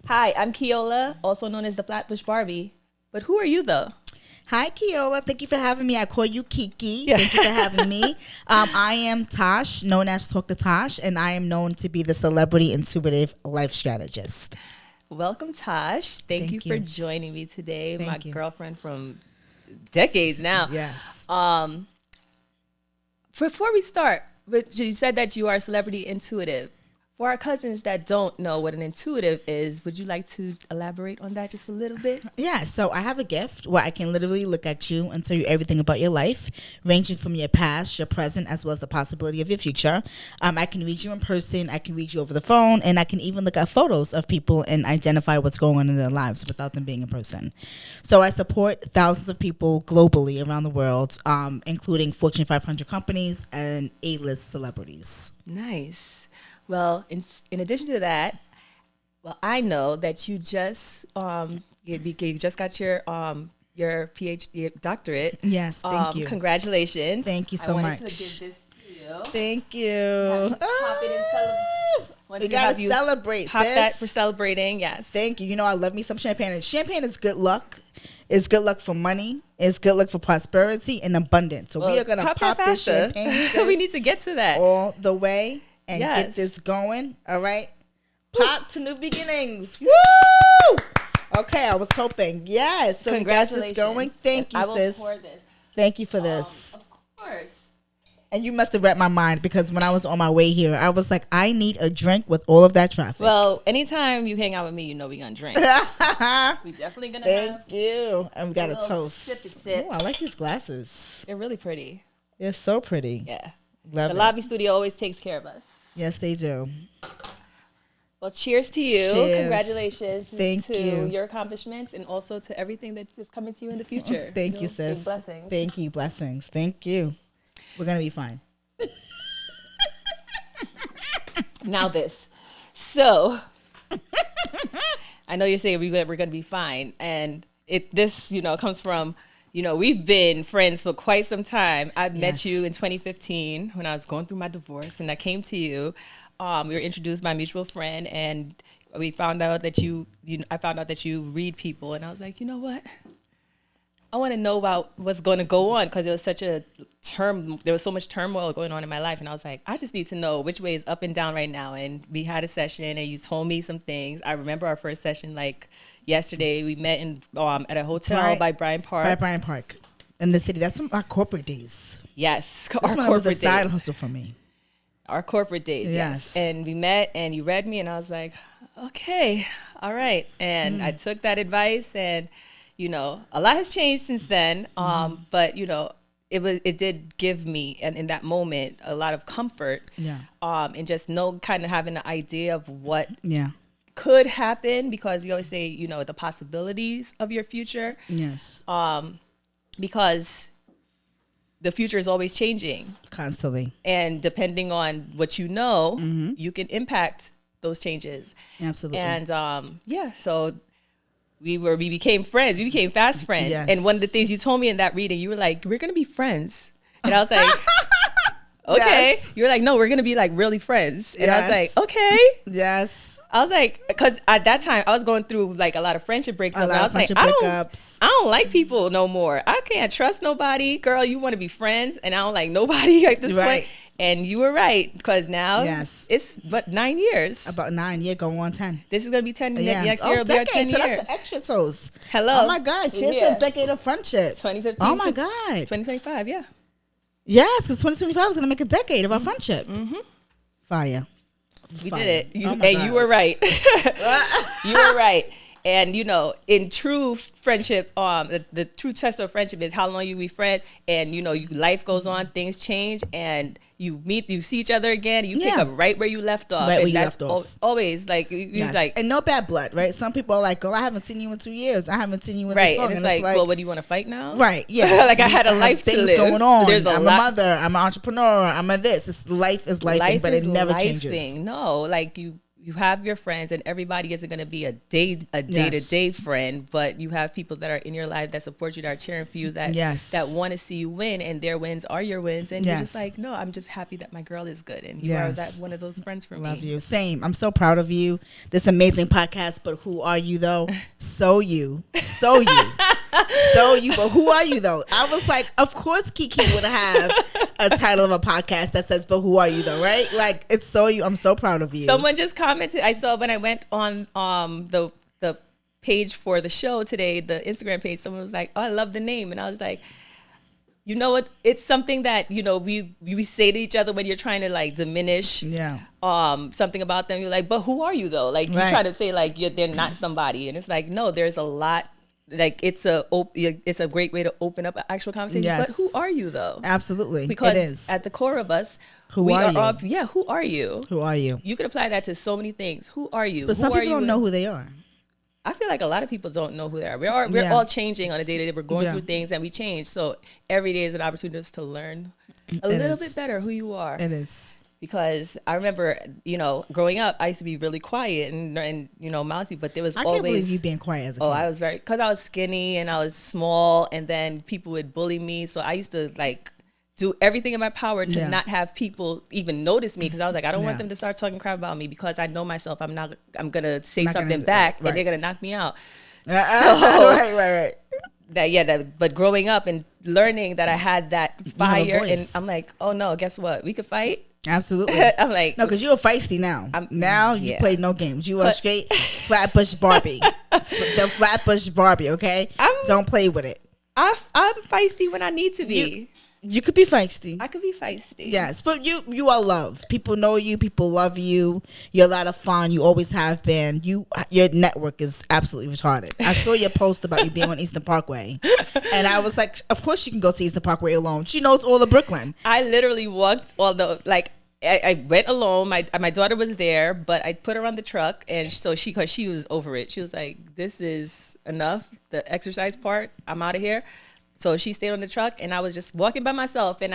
Hi, I'm Keola, also known as the Flatbush Barbie. But who are you, though? Hi, Keola. Thank you for having me. I call you Kiki. Thank you for having me. I am Tosh, known as Talk to Tosh, and I am known to be the Celebrity Intuitive Life Strategist. Welcome, Tosh. Thank you for joining me today. Thank you. Girlfriend from decades now. Yes. Before we start, you said that you are a celebrity intuitive. For our cousins that don't know what an intuitive is, would you like to elaborate on that just a little bit? Yeah, so I have a gift where I can literally look at you and tell you everything about your life, ranging from your past, your present, as well as the possibility of your future. I can read you in person, I can read you over the phone, and I can even look at photos of people and identify what's going on in their lives without them being in person. So I support thousands of people globally around the world, including Fortune 500 companies and A-list celebrities. Nice. Well, in addition to that, I know that you just you just got your PhD, your doctorate. Yes, thank you. Congratulations. Thank you so much. I wanted to give this to you. Thank you. Pop it and celebrate. You gotta celebrate, Pop sis. that for celebrating. Yes. Thank you. You know I love me some champagne. And champagne is good luck. It's good luck for money. It's good luck for prosperity and abundance. So we are gonna pop this champagne. Sis, we need to get to that all the way and get this going. All right. Pop to new beginnings. Woo! Okay, I was hoping. Yes. So congratulations. We got this going. Thank you, sis. Pour this. Thank you for this. Of course. And you must have read my mind because when I was on my way here, I was like, I need a drink with all of that traffic. Well, anytime you hang out with me, you know we're going to drink. We definitely going to Thank you. And we got a toast. Sip. Ooh, I like these glasses. They're really pretty. They're so pretty. Yeah. Love the it. Lobby Studio always takes care of us. Yes, they do. Well, cheers to you. Cheers. Congratulations Thank you. your accomplishments and also to everything that is coming to you in the future. Thank you, sis. Big blessings. Thank you. Blessings. Thank you. We're going to be fine. Now this. So, I know you're saying we're going to be fine. And this comes from, we've been friends for quite some time. I met you in 2015 when I was going through my divorce, and I came to you. We were introduced by a mutual friend, and we found out that I found out that you read people, and I was like, you know what? I want to know about what's going to go on because there was so much turmoil going on in my life, and I was like, I just need to know which way is up and down right now. And we had a session, and you told me some things. I remember our first session like yesterday. We met in at a hotel by Bryant Park. By Bryant Park in the city. That's our corporate days. Yes, our corporate was a side hustle for me. Our corporate days, yes. And we met, and you read me, and I was like, okay, all right. And I took that advice, and a lot has changed since then. But it did give me, and in that moment, a lot of comfort. Yeah. And just having an idea of what could happen, because we always say, the possibilities of your future. Yes. Because the future is always changing. Constantly. And depending on what you know, you can impact those changes. Absolutely. And so we became friends. We became fast friends. Yes. And one of the things you told me in that reading, you were like, we're going to be friends. And I was like, okay. Yes. You were like, no, we're going to be like really friends. And I was like, okay. Yes. I was like, because at that time I was going through like a lot of friendship breakups. I was like, I don't like people no more. I can't trust nobody. Girl, you want to be friends, and I don't like nobody at this point. And you were right, because now it's but 9 years. About 9, going on 10. This is gonna be 10 next year. Will be our 10 years. That's the extra toast. Hello. Oh my God! Cheers to a decade of friendship. 2015. Oh my God. 2025. Yeah. Yes, because 2025 is gonna make a decade of our friendship. Fire. We did it. You were right. You were right. And in true friendship, the true test of friendship is how long you be friends. And life goes on, things change, and you see each other again. And you pick up right where you left off. Right where you left off. Always like and no bad blood, right? Some people are like, "Oh, I haven't seen you in 2 years. I haven't seen you in this long." And it's like, well, what do you want to fight now? Right? Yeah. Like I had a life to live. Going on. I'm a mother. I'm an entrepreneur. I'm a this. Life is life, but it never changes. No, like you have your friends, and everybody isn't going to be a day-to-day friend, but you have people that are in your life that support you, that are cheering for you, that want to see you win, and their wins are your wins, and you're just like, no, I'm just happy that my girl is good, and you are that one of those friends for me. Love you. Same. I'm so proud of you. This amazing podcast, but who are you though? So you. So you, but who are you though? I was like, of course Kiki would have a title of a podcast that says, but who are you though, right? Like, it's so you. I'm so proud of you. Someone just commented, I saw when I went on the page for the show today, the Instagram page, someone was like, oh, I love the name. And I was like, you know what? It's something that, you know, we say to each other when you're trying to like diminish something about them. You're like, but who are you though? Like, you try to say like they're not somebody. And it's like, no, there's a lot. Like, it's a great way to open up an actual conversation. Yes. But who are you though? Absolutely. Because it is. at the core of us, who are you? Who are you? Who are you? You could apply that to so many things. Who are you? But some people don't know who they are. I feel like a lot of people don't know who they are. We're all changing on a day to day. We're going through things and we change. So every day is an opportunity to learn a little bit better who you are. It is. Because I remember, you know, growing up, I used to be really quiet and you know, mousy, but there was always... I can't believe you being quiet as a kid. Oh, I was because I was skinny and I was small, and then people would bully me. So I used to like do everything in my power to not have people even notice me, because I was like, I don't want them to start talking crap about me, because I know myself. I'm going to say something back and they're going to knock me out. Right. But growing up and learning that I had that fire, and I'm like, oh no, guess what? We could fight. Absolutely. I'm like, no, because you're feisty now. You play no games. You are straight Flatbush Barbie. The Flatbush Barbie, okay? Don't play with it. I'm feisty when I need to be. You could be feisty. I could be feisty. Yes, but you are loved. People know you. People love you. You're a lot of fun. You always have been. Your network is absolutely retarded. I saw your post about you being on Eastern Parkway, and I was like, of course she can go to Eastern Parkway alone. She knows all of Brooklyn. I literally walked all the I went alone. My daughter was there, but I put her on the truck, and so because she was over it, she was like, "This is enough. The exercise part. I'm out of here." So she stayed on the truck, and I was just walking by myself, and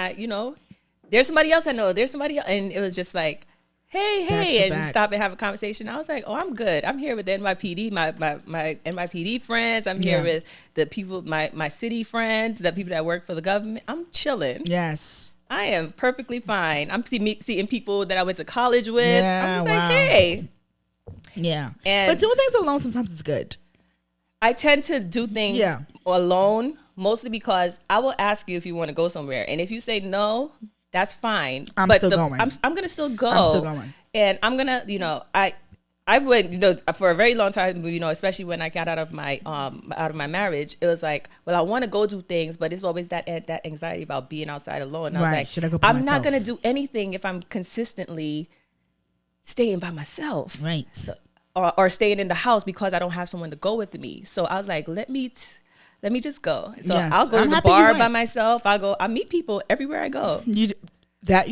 there's somebody else I know. There's somebody else, and it was just like, hey, and stop and have a conversation. I was like, oh, I'm good. I'm here with the NYPD, my NYPD friends. I'm here with the people, my city friends, the people that work for the government. I'm chilling. Yes. I am perfectly fine. I'm seeing people that I went to college with. I'm just like, hey. Yeah. But doing things alone sometimes is good. I tend to do things alone, mostly because I will ask you if you want to go somewhere. And if you say no, that's fine. I'm still going. I'm going to still go. I'm still going. And I'm going to, I went, for a very long time, especially when I got out of my marriage, it was like, well, I want to go do things, but it's always that anxiety about being outside alone. And I was like, should I go by I'm myself? not going to do anything if I'm consistently staying by myself. Right. Or staying in the house because I don't have someone to go with me. So I was like, let me just go. So I'll go to the bar by myself. I meet people everywhere I go. You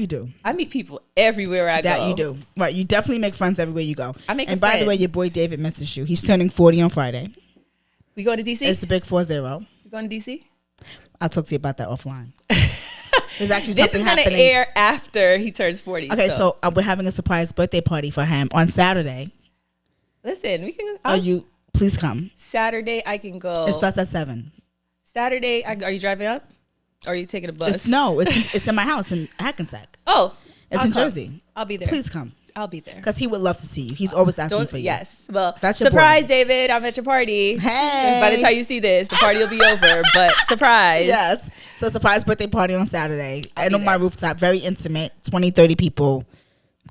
do. I meet people everywhere I go. That you do. Right. You definitely make friends everywhere you go. And by the way, your boy David misses you. He's turning 40 on Friday. We going to DC? It's the big 40. You going to DC? I'll talk to you about that offline. There's actually this something is going to air after he turns 40. Okay, so we're having a surprise birthday party for him on Saturday. Listen, we can. Please come. Saturday, I can go. It starts at 7. Saturday, are you driving up? Or are you taking a bus? It's in my house in Hackensack. Oh, it's in Jersey. I'll be there. Please come. I'll be there. Because he would love to see you. He's always asking for you. Yes. Well, that's your surprise, boy. David. I'm at your party. Hey. By the time you see this, the party will be over. But surprise. Yes. So surprise birthday party on Saturday. And on my rooftop. Very intimate. 20, 30 people.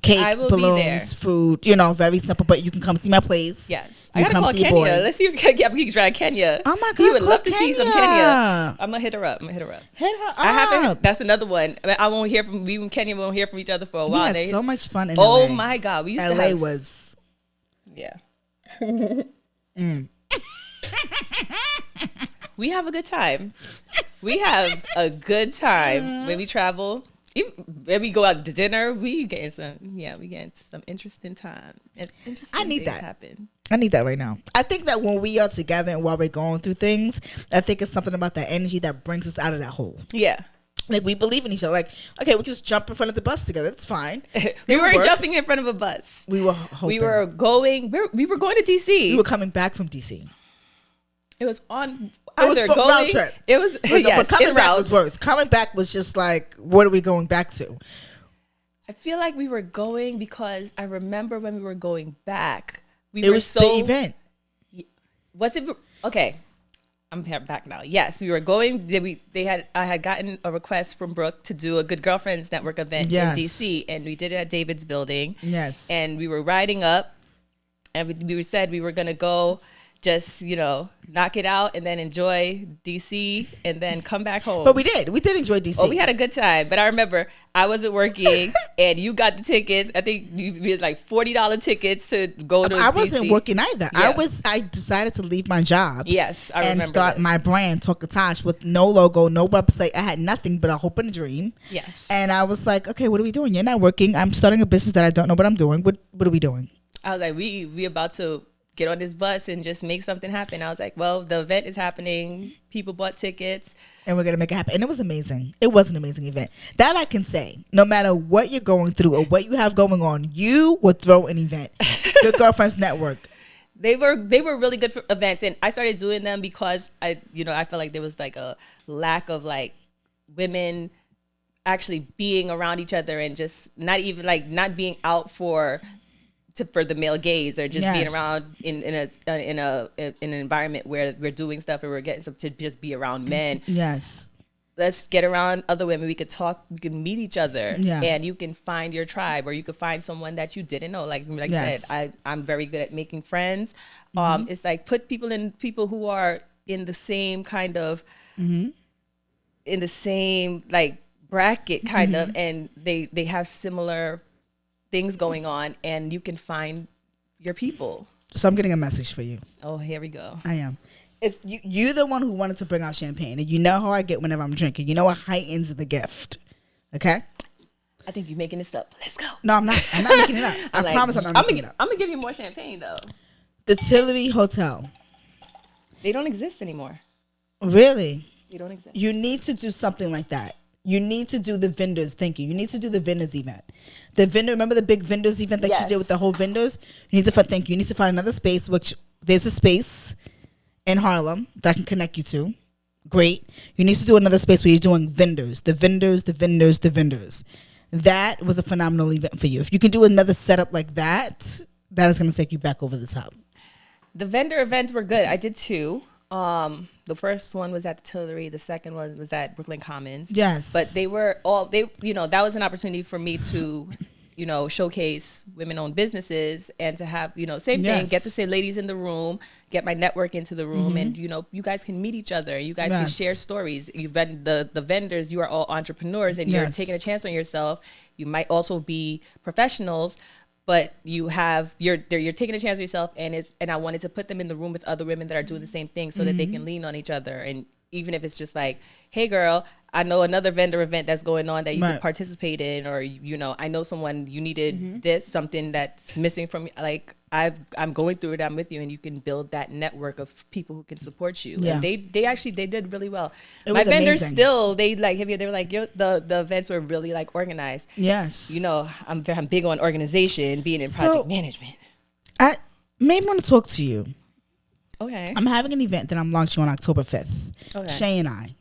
Cake, balloons, food, very simple, but you can come see my place. Yes. I gotta call Kenya. Let's see if we can try Kenya. Oh my God. He would love to see some Kenya. I'm gonna hit her up. Hit her up. I haven't. That's another one. I won't hear from you and Kenya. Won't hear from each other for a while. We had so much fun in LA. LA. Oh my God. We used LA to was. Yeah. We have a good time. We have a good time when we travel. When we go out to dinner, we get some interesting time. I need that. Happen. I need that right now. I think that when we are together and while we're going through things, I think it's something about that energy that brings us out of that hole. Yeah. Like, we believe in each other. Like, okay, we just jump in front of the bus together. That's fine. We weren't jumping in front of a bus. We were hoping. We were going to DC. We were coming back from DC. It was on. It was round trip. It was yes, but coming back was worse. Coming back was just like, what are we going back to? I feel like we were going because I remember when we were going back. It was the event. Was it okay? I'm back now. Yes, we were going. I had gotten a request from Brooke to do a Good Girlfriends Network event in DC, and we did it at David's building. Yes, and we were riding up, and we said we were gonna go. Just, knock it out and then enjoy DC and then come back home. But we did enjoy DC. Oh, we had a good time. But I remember I wasn't working and you got the tickets. I think we had like $40 tickets to go to DC. I wasn't working either. Yeah. I decided to leave my job. Yes, I remember. And start my brand, Talk Tosh, with no logo, no website. I had nothing but a hope and a dream. Yes. And I was like, okay, what are we doing? You're not working. I'm starting a business that I don't know what I'm doing. What are we doing? I was like, we about to get on this bus and just make something happen. I was like, well, the event is happening. People bought tickets. And we're going to make it happen. And it was amazing. It was an amazing event. That I can say. No matter what you're going through or what you have going on, you would throw an event. Good Girlfriends Network. They were really good for events. And I started doing them because I felt like there was like a lack of like women actually being around each other and just not even like not being out for the male gaze or just being around in an environment where we're doing stuff or we're getting to just be around men. Yes. Let's get around other women. We could talk. We can meet each other, and you can find your tribe, or you could find someone that you didn't know. Like I said, I'm very good at making friends. It's like put people who are in the same kind of, in the same like bracket kind of, and they have similar things going on, and you can find your people. So I'm getting a message for you. Oh, here we go. I am. It's you the one who wanted to bring out champagne, and you know how I get whenever I'm drinking. You know what heightens the gift. Okay? I think you're making this up. Let's go. No, I'm not. I'm not making it up. I promise I'm not making it up. I'm gonna give you more champagne though. The Tillery Hotel. They don't exist anymore. Really? They don't exist. You need to do something like that. You need to do the vendors. Thank you. You need to do the vendors event. Remember the big vendors event that you did with the whole vendors? You need to thank you. You need to find another space, which there's a space in Harlem that I can connect you to. Great. You need to do another space where you're doing vendors. The vendors. That was a phenomenal event for you. If you can do another setup like that, that is going to take you back over the top. The vendor events were good. I did two. The first one was at the Tillery. The second one was at Brooklyn Commons. Yes. But that was an opportunity for me to, showcase women-owned businesses and to have, same thing, get to say ladies in the room, get my network into the room, and, you guys can meet each other. You guys can share stories. The vendors, you are all entrepreneurs, and you're taking a chance on yourself. You might also be professionals, but you're taking a chance on yourself, and I wanted to put them in the room with other women that are doing the same thing so that they can lean on each other. And even if it's just like, hey girl, I know another vendor event that's going on that you can participate in, or I know someone you needed something that's missing from me. Like I'm going through it, I'm with you, and you can build that network of people who can support you. Yeah. And they did really well. My vendors amazing. Still they were like the events were really like organized. Yes. I'm big on organization, being in project management. I may want to talk to you. Okay. I'm having an event that I'm launching on October 5th. Okay. Shay and I.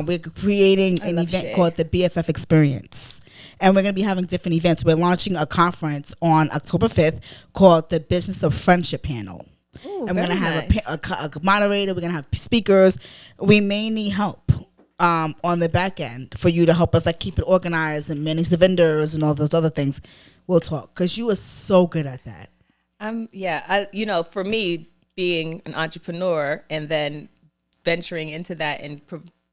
We're creating an event called the BFF Experience. And we're going to be having different events. We're launching a conference on October 5th called the Business of Friendship Panel. Ooh, and we're going to have a moderator. We're going to have speakers. We may need help on the back end for you to help us like keep it organized and manage the vendors and all those other things. We'll talk because you are so good at that. For me, being an entrepreneur and then venturing into that and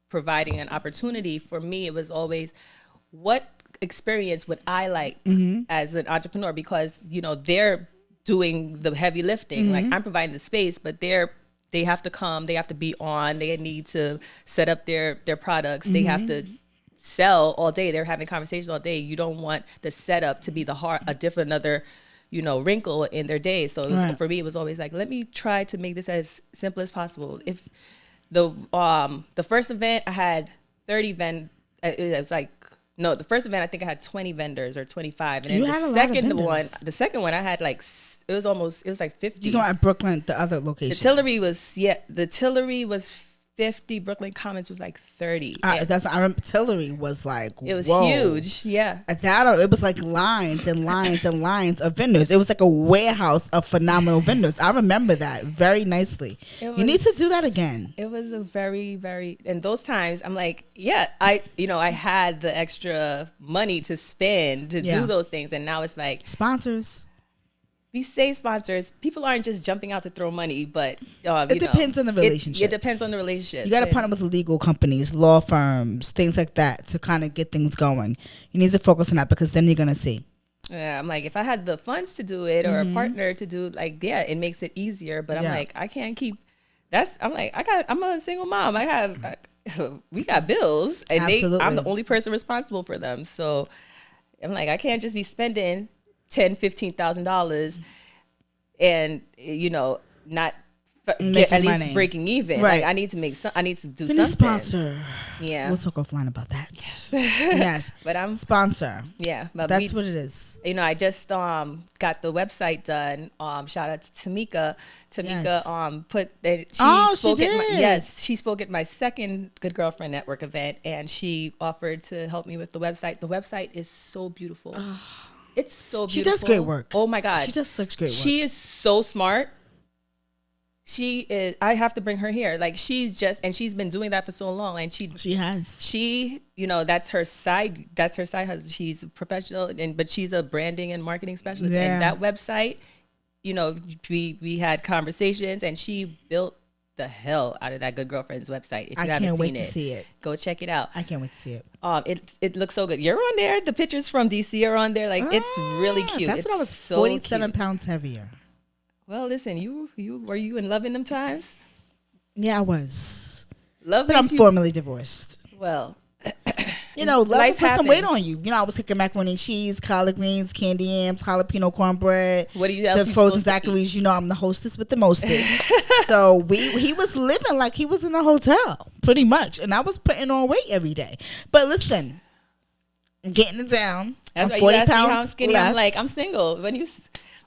providing an opportunity, for me, it was always what experience would I like as an entrepreneur, because they're doing the heavy lifting. Like I'm providing the space, but they have to come, they have to be on, they need to set up their products, they have to sell all day, they're having conversations all day. You don't want the setup to be another wrinkle in their day. So for me, it was always like, let me try to make this as simple as possible. If the first event, I had 30 it was like, no, the first event I think I had 20 vendors or 25, and then You had a lot of vendors. the second one I had like it was like 50. You saw at Brooklyn, the other location. The Tillery was 50. Brooklyn Commons was like 30. I remember Tillery was like, it was whoa. huge. Yeah. At that, it was like lines and lines and lines of vendors. It was like a warehouse of phenomenal vendors. I remember that very nicely. You need to do that again. It was a very, very, and those times I'm like, yeah, I had the extra money to spend to do those things. And now it's like sponsors. We say sponsors. People aren't just jumping out to throw money, but it depends on the relationship. It depends on the relationship. You got to partner with legal companies, law firms, things like that to kind of get things going. You need to focus on that because then you're gonna see. Yeah, I'm like, if I had the funds to do it or a partner to do, like, yeah, it makes it easier. But I'm like, I can't keep. I'm like, I'm a single mom. We got bills, and I'm the only person responsible for them. So I'm like, I can't just be spending $10,000-$15,000 and not get at least breaking even. Right. Like, I need to do something. A sponsor. Yeah, we'll talk offline about that. Yes, but I'm sponsor. Yeah, but that's what it is. I just got the website done. Shout out to Tamika. She spoke at my second Good Girlfriend Network event, and she offered to help me with the website. The website is so beautiful. It's so beautiful. She does great work. Oh my God. She does such great work. She is so smart. I have to bring her here. Like, she's been doing that for so long. And she has, that's her side hustle. She's a professional, but she's a branding and marketing specialist. Yeah. And that website, we had conversations, and she built the hell out of that Good Girlfriends website. If you haven't seen it, to see it, go check it out. I can't wait to see it. It looks so good. You're on there. The pictures from DC are on there. Like, it's really cute. That's what I was. So 47 pounds heavier. Well, listen, were you in love in them times? Yeah, I was. Love, but I'm formally divorced. Well, love put some weight on you. I was cooking macaroni and cheese, collard greens, candy yams, jalapeno cornbread. What do you? The frozen daiquiris. I'm the hostess with the mostest. So he was living like he was in a hotel, pretty much, and I was putting on weight every day. But listen, I'm getting it down. That's why 40 you asked pounds me how I'm skinny. Less. I'm like, I'm single.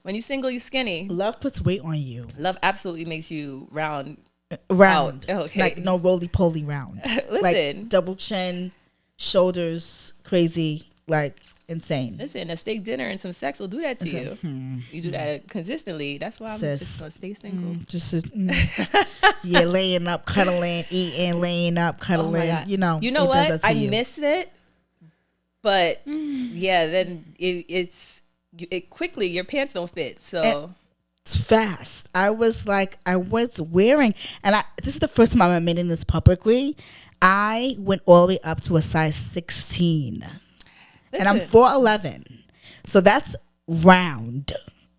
When you single, you skinny. Love puts weight on you. Love absolutely makes you round. Okay. Like no roly-poly round. Listen. Like double chin, shoulders, crazy, like insane. Listen, a steak dinner and some sex will do that to you. You do that consistently. That's why I'm just going to stay single. Yeah, laying up, cuddling, eating, laying up, cuddling. Oh, you know what? I miss it. But yeah, then it's quickly, your pants don't fit. So it's fast. I was wearing, and this is the first time I'm admitting this publicly. I went all the way up to a size 16. Listen. And I'm 4'11". So that's round.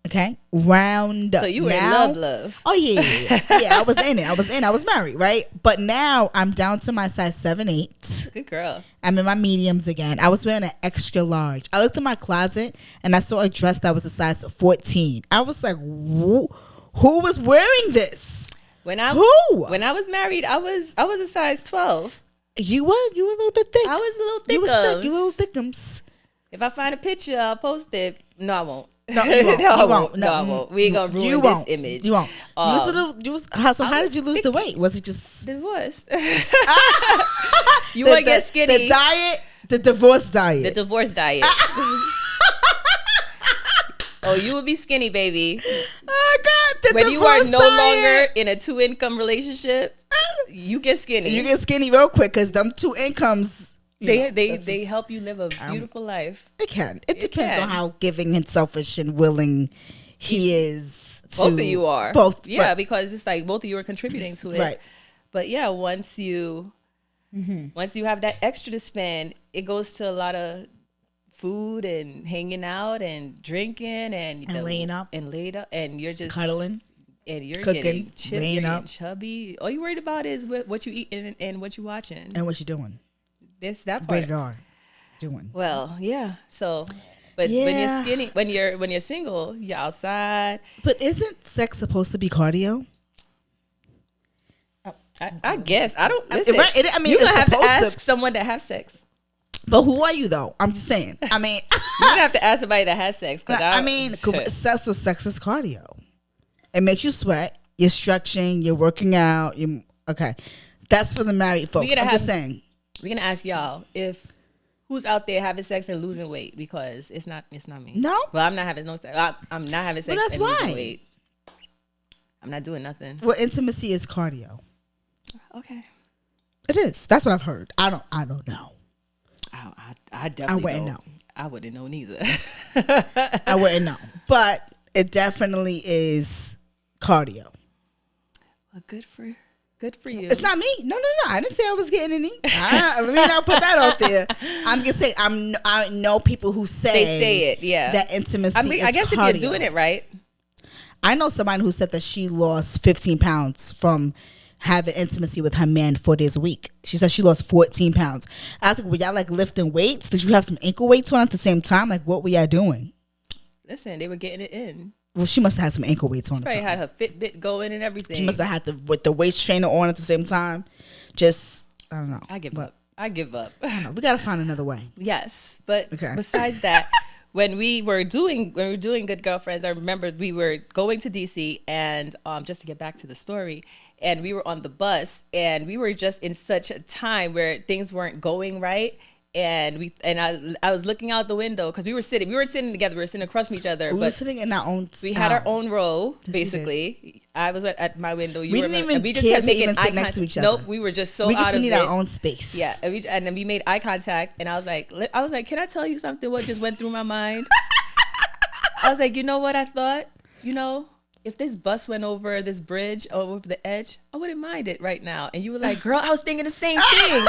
Okay? Round. So you were in love. Oh, yeah. Yeah, I was in it. I was married, right? But now I'm down to my size 7'8". Good girl. I'm in my mediums again. I was wearing an extra large. I looked in my closet and I saw a dress that was a size 14. I was like, who was wearing this? When I was married, I was a size 12. You were a little bit thick. I was a little thick. You little thickums. If I find a picture, I'll post it. No, I won't. No, you won't. I won't. We ain't gonna ruin this image. You won't. How did you lose the weight? Was it just divorce? You want to get skinny? The diet, the divorce diet. The divorce diet. Oh, you would be skinny, baby. Oh God! When you are no longer in a 2-income relationship, you get skinny. You get skinny real quick because them 2 incomes. They help you live a beautiful life. It can. It depends on how giving and selfish and willing he is. Both of you are. Both. Yeah, right. Because it's like both of you are contributing to it. Right. But yeah, once you have that extra to spend, it goes to a lot of food and hanging out and drinking and laying up and you're just cuddling. And you're cooking, getting chubby. All you're worried about is what you eat and what you watching. And what you doing. That part. Rated R. Doing. Well, yeah. So, but when you're skinny, when you're single, you're outside. But isn't sex supposed to be cardio? I guess I don't. Listen, you're gonna have to ask someone that have sex. But who are you though? I'm just saying. I mean, you're gonna have to ask somebody that has sex. Sex is cardio. It makes you sweat. You're stretching. You're working out. Okay. That's for the married folks. I'm just saying. We're gonna ask y'all if who's out there having sex and losing weight, because it's not me. No. Well, I'm not having no sex. I'm not having sex and losing weight. I'm not doing nothing. Well, intimacy is cardio. Okay. It is. That's what I've heard. I don't know. I definitely wouldn't know. I wouldn't know neither. I wouldn't know. But it definitely is cardio. Well, good for you. It's not me. No. I didn't say I was getting any. Let me not put that out there. I'm just saying I know people who say it. Yeah. That intimacy. I guess cardio. if you're doing it right. I know somebody who said that she lost 15 pounds from having intimacy with her man 4 days a week. She said she lost 14 pounds. I was like, were y'all like lifting weights? Did you have some ankle weights on at the same time? Like, what were y'all doing? Listen, they were getting it in. Well, she must have had some ankle weights on. She probably had her Fitbit going and everything. She must have had with the waist trainer on at the same time. Just, I don't know. I give up. I don't know. We got to find another way. Yes. But besides that, when we were doing Good Girlfriends, I remember we were going to DC, and just to get back to the story, and we were on the bus, and we were just in such a time where things weren't going right, and I was looking out the window because we weren't sitting together, we were sitting across from each other. We were sitting in our own We had our own row, basically. I was at my window. We didn't even care to even sit next to each other. Nope, we were just so out of it. We just need our own space. Yeah, and then we made eye contact, and I was like, can I tell you something? What just went through my mind? I was like, you know what I thought? If this bus went over this bridge or over the edge, I wouldn't mind it right now. And you were like, girl, I was thinking the same thing.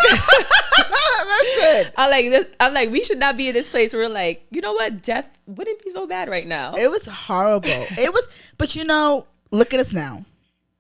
That's good. I'm like, we should not be in this place where we're like, you know what? Death wouldn't be so bad right now. It was horrible. But look at us now.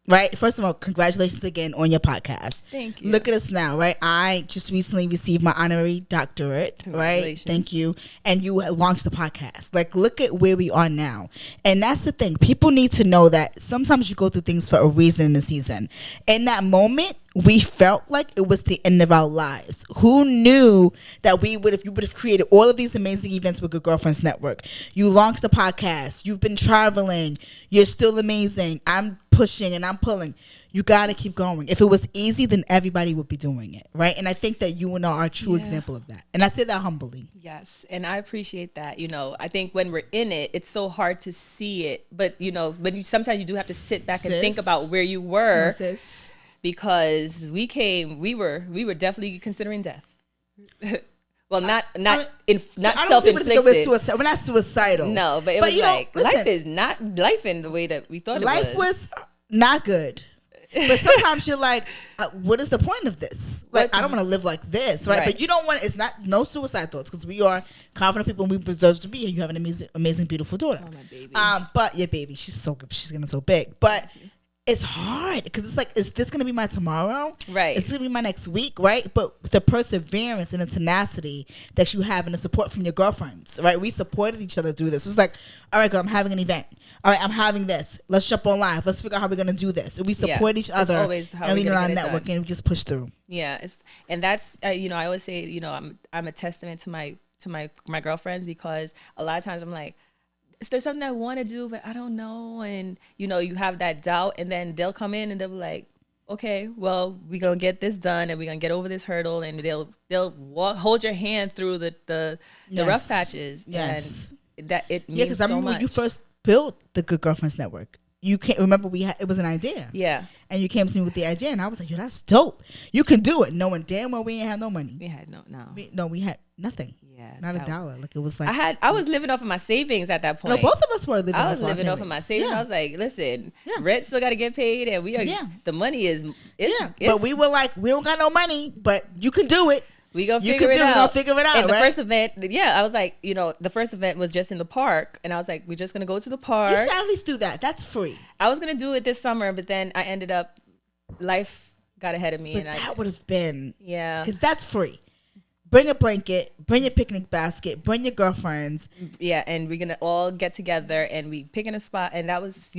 Right? First of all, congratulations again on your podcast. Thank you. Look at us now, right? I just recently received my honorary doctorate, right? Thank you. And you launched the podcast. Like, look at where we are now. And that's the thing. People need to know that sometimes you go through things for a reason in the season. In that moment, we felt like it was the end of our lives. Who knew that you would have created all of these amazing events with Good Girlfriends Network? You launched the podcast. You've been traveling. You're still amazing. I'm pushing and I'm pulling. You got to keep going. If it was easy, then everybody would be doing it, right? And I think that you and I are a true example of that. And I say that humbly. Yes, and I appreciate that. I think when we're in it, it's so hard to see it. But, sometimes you do have to sit back and think about where you were. No, because we were definitely considering death. Well, not self-inflicted. We're not suicidal. No, but it was like, life is not life in the way that we thought it was. Life was not good. But sometimes you're like, what is the point of this? Like, I don't want to live like this, right? But you don't want, it's not, no suicide thoughts, because we are confident people and we deserve to be here. You have an amazing, beautiful daughter. Oh, my baby. But your baby, she's so good. She's getting so big. But it's hard because it's like, is this going to be my tomorrow? Right. It's going to be my next week, right? But the perseverance and the tenacity that you have and the support from your girlfriends, right? We supported each other through this. It's like, all right, girl, I'm having an event. All right, I'm having this. Let's jump on live. Let's figure out how we're going to do this. And we support each other and lean on our network and we just push through. Yeah. And that's, I always say, I'm a testament to my girlfriends, because a lot of times I'm like, is there something I want to do, but I don't know. And, you have that doubt, and then they'll come in and they'll be like, okay, well, we're going to get this done and we're going to get over this hurdle, and they'll hold your hand through the rough patches. Yes. And that it means because I remember when you first built the Good Girlfriends Network. You can't remember it was an idea. Yeah. And you came to me with the idea, and I was like, yo, that's dope. You can do it. Knowing damn well we ain't have no money. We had we had nothing. Yeah. Not a dollar. Like, it was like, I was living off of my savings at that point. No, both of us were living off of my savings. Yeah. I was like, listen, rent still got to get paid, and the money is, but we were like, we don't got no money, but you can do it. We gonna figure it out. We're gonna figure it out. And the first event, I was like, the first event was just in the park, and I was like, we're just gonna go to the park. You should at least do that. That's free. I was gonna do it this summer, but then I ended up, life got ahead of me, that would have been, because that's free. Bring a blanket, bring your picnic basket, bring your girlfriends. Yeah, and we're gonna all get together and we pick in a spot, and that was,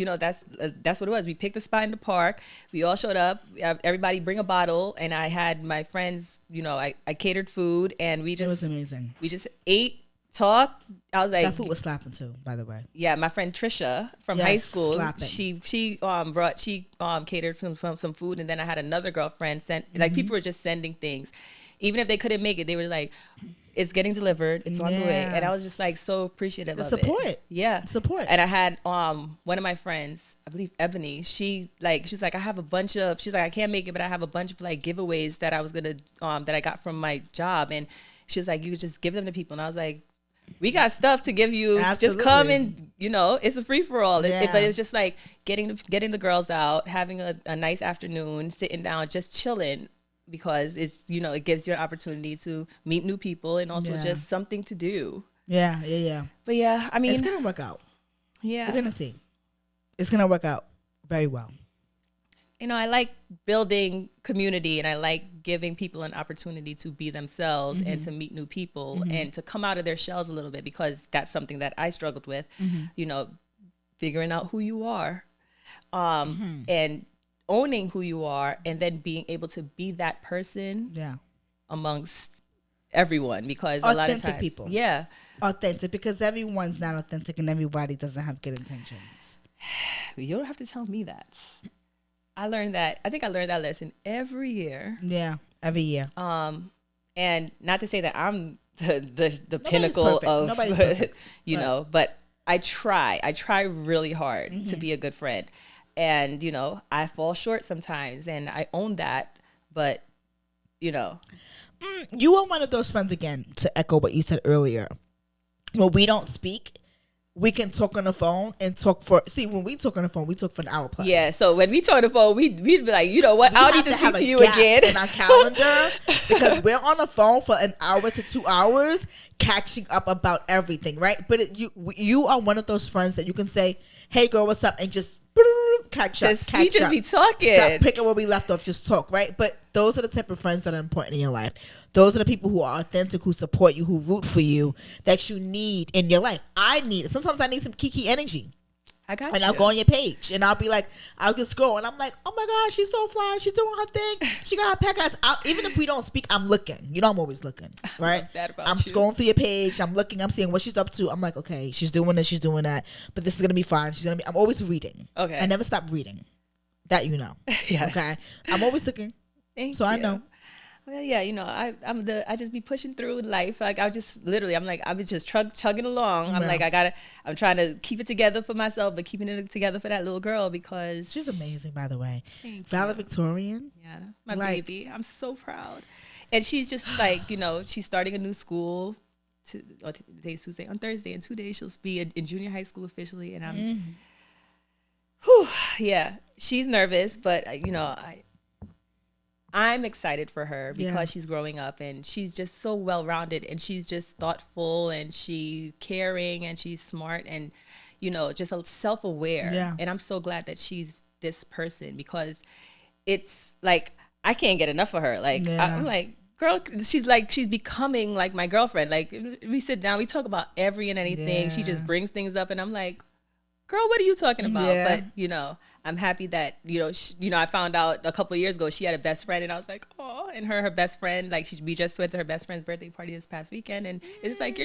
that's what it was. We picked a spot in the park. We all showed up. Everybody bring a bottle, and I had my friends. I catered food, and It was amazing. we just ate, talked. I was like, That food was slapping too, by the way. yeah, my friend Trisha from Yes, high school, slapping. she catered from some food, and then I had another girlfriend sent, like, people were just sending things, even if they couldn't make it. They were like, it's getting delivered, it's on the way, and I was just like so appreciative of support. it. Yeah, Support. And I had one of my friends, I believe Ebony. She's like, I have a bunch of. She's like, I can't make it, but I have a bunch of like giveaways that I was gonna that I got from my job, and she was like, you could just give them to people, and I was like, we got stuff to give you. Absolutely. Just come and, it's a free for all. Yeah. But it's just like getting the girls out, having a nice afternoon, sitting down, just chilling, because it's, it gives you an opportunity to meet new people and also just something to do. Yeah. But yeah, I mean, It's gonna work out. Yeah, We're gonna see. It's gonna work out very well. I like building community, and I like giving people an opportunity to be themselves and to meet new people and to come out of their shells a little bit, because that's something that I struggled with, figuring out who you are, and owning who you are, and then being able to be that person amongst everyone, because a lot of times people. Yeah. Authentic, because everyone's not authentic and everybody doesn't have good intentions. You don't have to tell me that. I learned that. I think I learned that lesson every year. Yeah, every year. And not to say that I'm the pinnacle perfect. of, Nobody's perfect. But I try. I try really hard to be a good friend. And, I fall short sometimes, and I own that. But, You are one of those friends, again, to echo what you said earlier. When we don't speak, we can talk on the phone and when we talk on the phone, we talk for an hour plus. Yeah, so when we talk on the phone, we'd be like, you know what, I'll need to speak to you again. In our calendar, because we're on the phone for an hour to 2 hours catching up about everything, right? But you are one of those friends that you can say, hey girl, what's up? And just catch up. We just be talking. Stop picking where we left off, just talk, right? But those are the type of friends that are important in your life. Those are the people who are authentic, who support you, who root for you, that you need in your life. Sometimes I need some Kiki energy. I got you. And I'll go on your page and I'll be like, I'll just scroll and I'm like, oh my gosh, she's so fly. She's doing her thing. She got her podcast out. Even if we don't speak, I'm looking. I'm always looking, right? I love that about I'm you. scrolling through your page. I'm looking. I'm seeing what she's up to. I'm like, okay, she's doing this. She's doing that. But this is going to be fine. I'm always reading. Okay. I never stop reading. That Yes. Okay. I'm always looking. Thank so you. I know. Well, yeah, I just be pushing through life. Like I was just chugging along. I'm trying to keep it together for myself, but keeping it together for that little girl, because she's amazing, by the way. Thank Valedictorian. Yeah, my baby. I'm so proud. And she's just like, she's starting a new school. Today's Tuesday. On Thursday, in 2 days, she'll be in junior high school officially. And she's nervous, but I'm excited for her because she's growing up, and she's just so well-rounded, and she's just thoughtful, and she's caring, and she's smart, and just self-aware. Yeah. And I'm so glad that she's this person, because it's like I can't get enough of her. Like I'm like, girl, she's becoming like my girlfriend. Like we sit down, we talk about every and anything. She just brings things up, and I'm like, girl, what are you talking about? Yeah. But I'm happy that I found out a couple of years ago she had a best friend, and I was like, oh, and her best friend, like we just went to her best friend's birthday party this past weekend, and it's like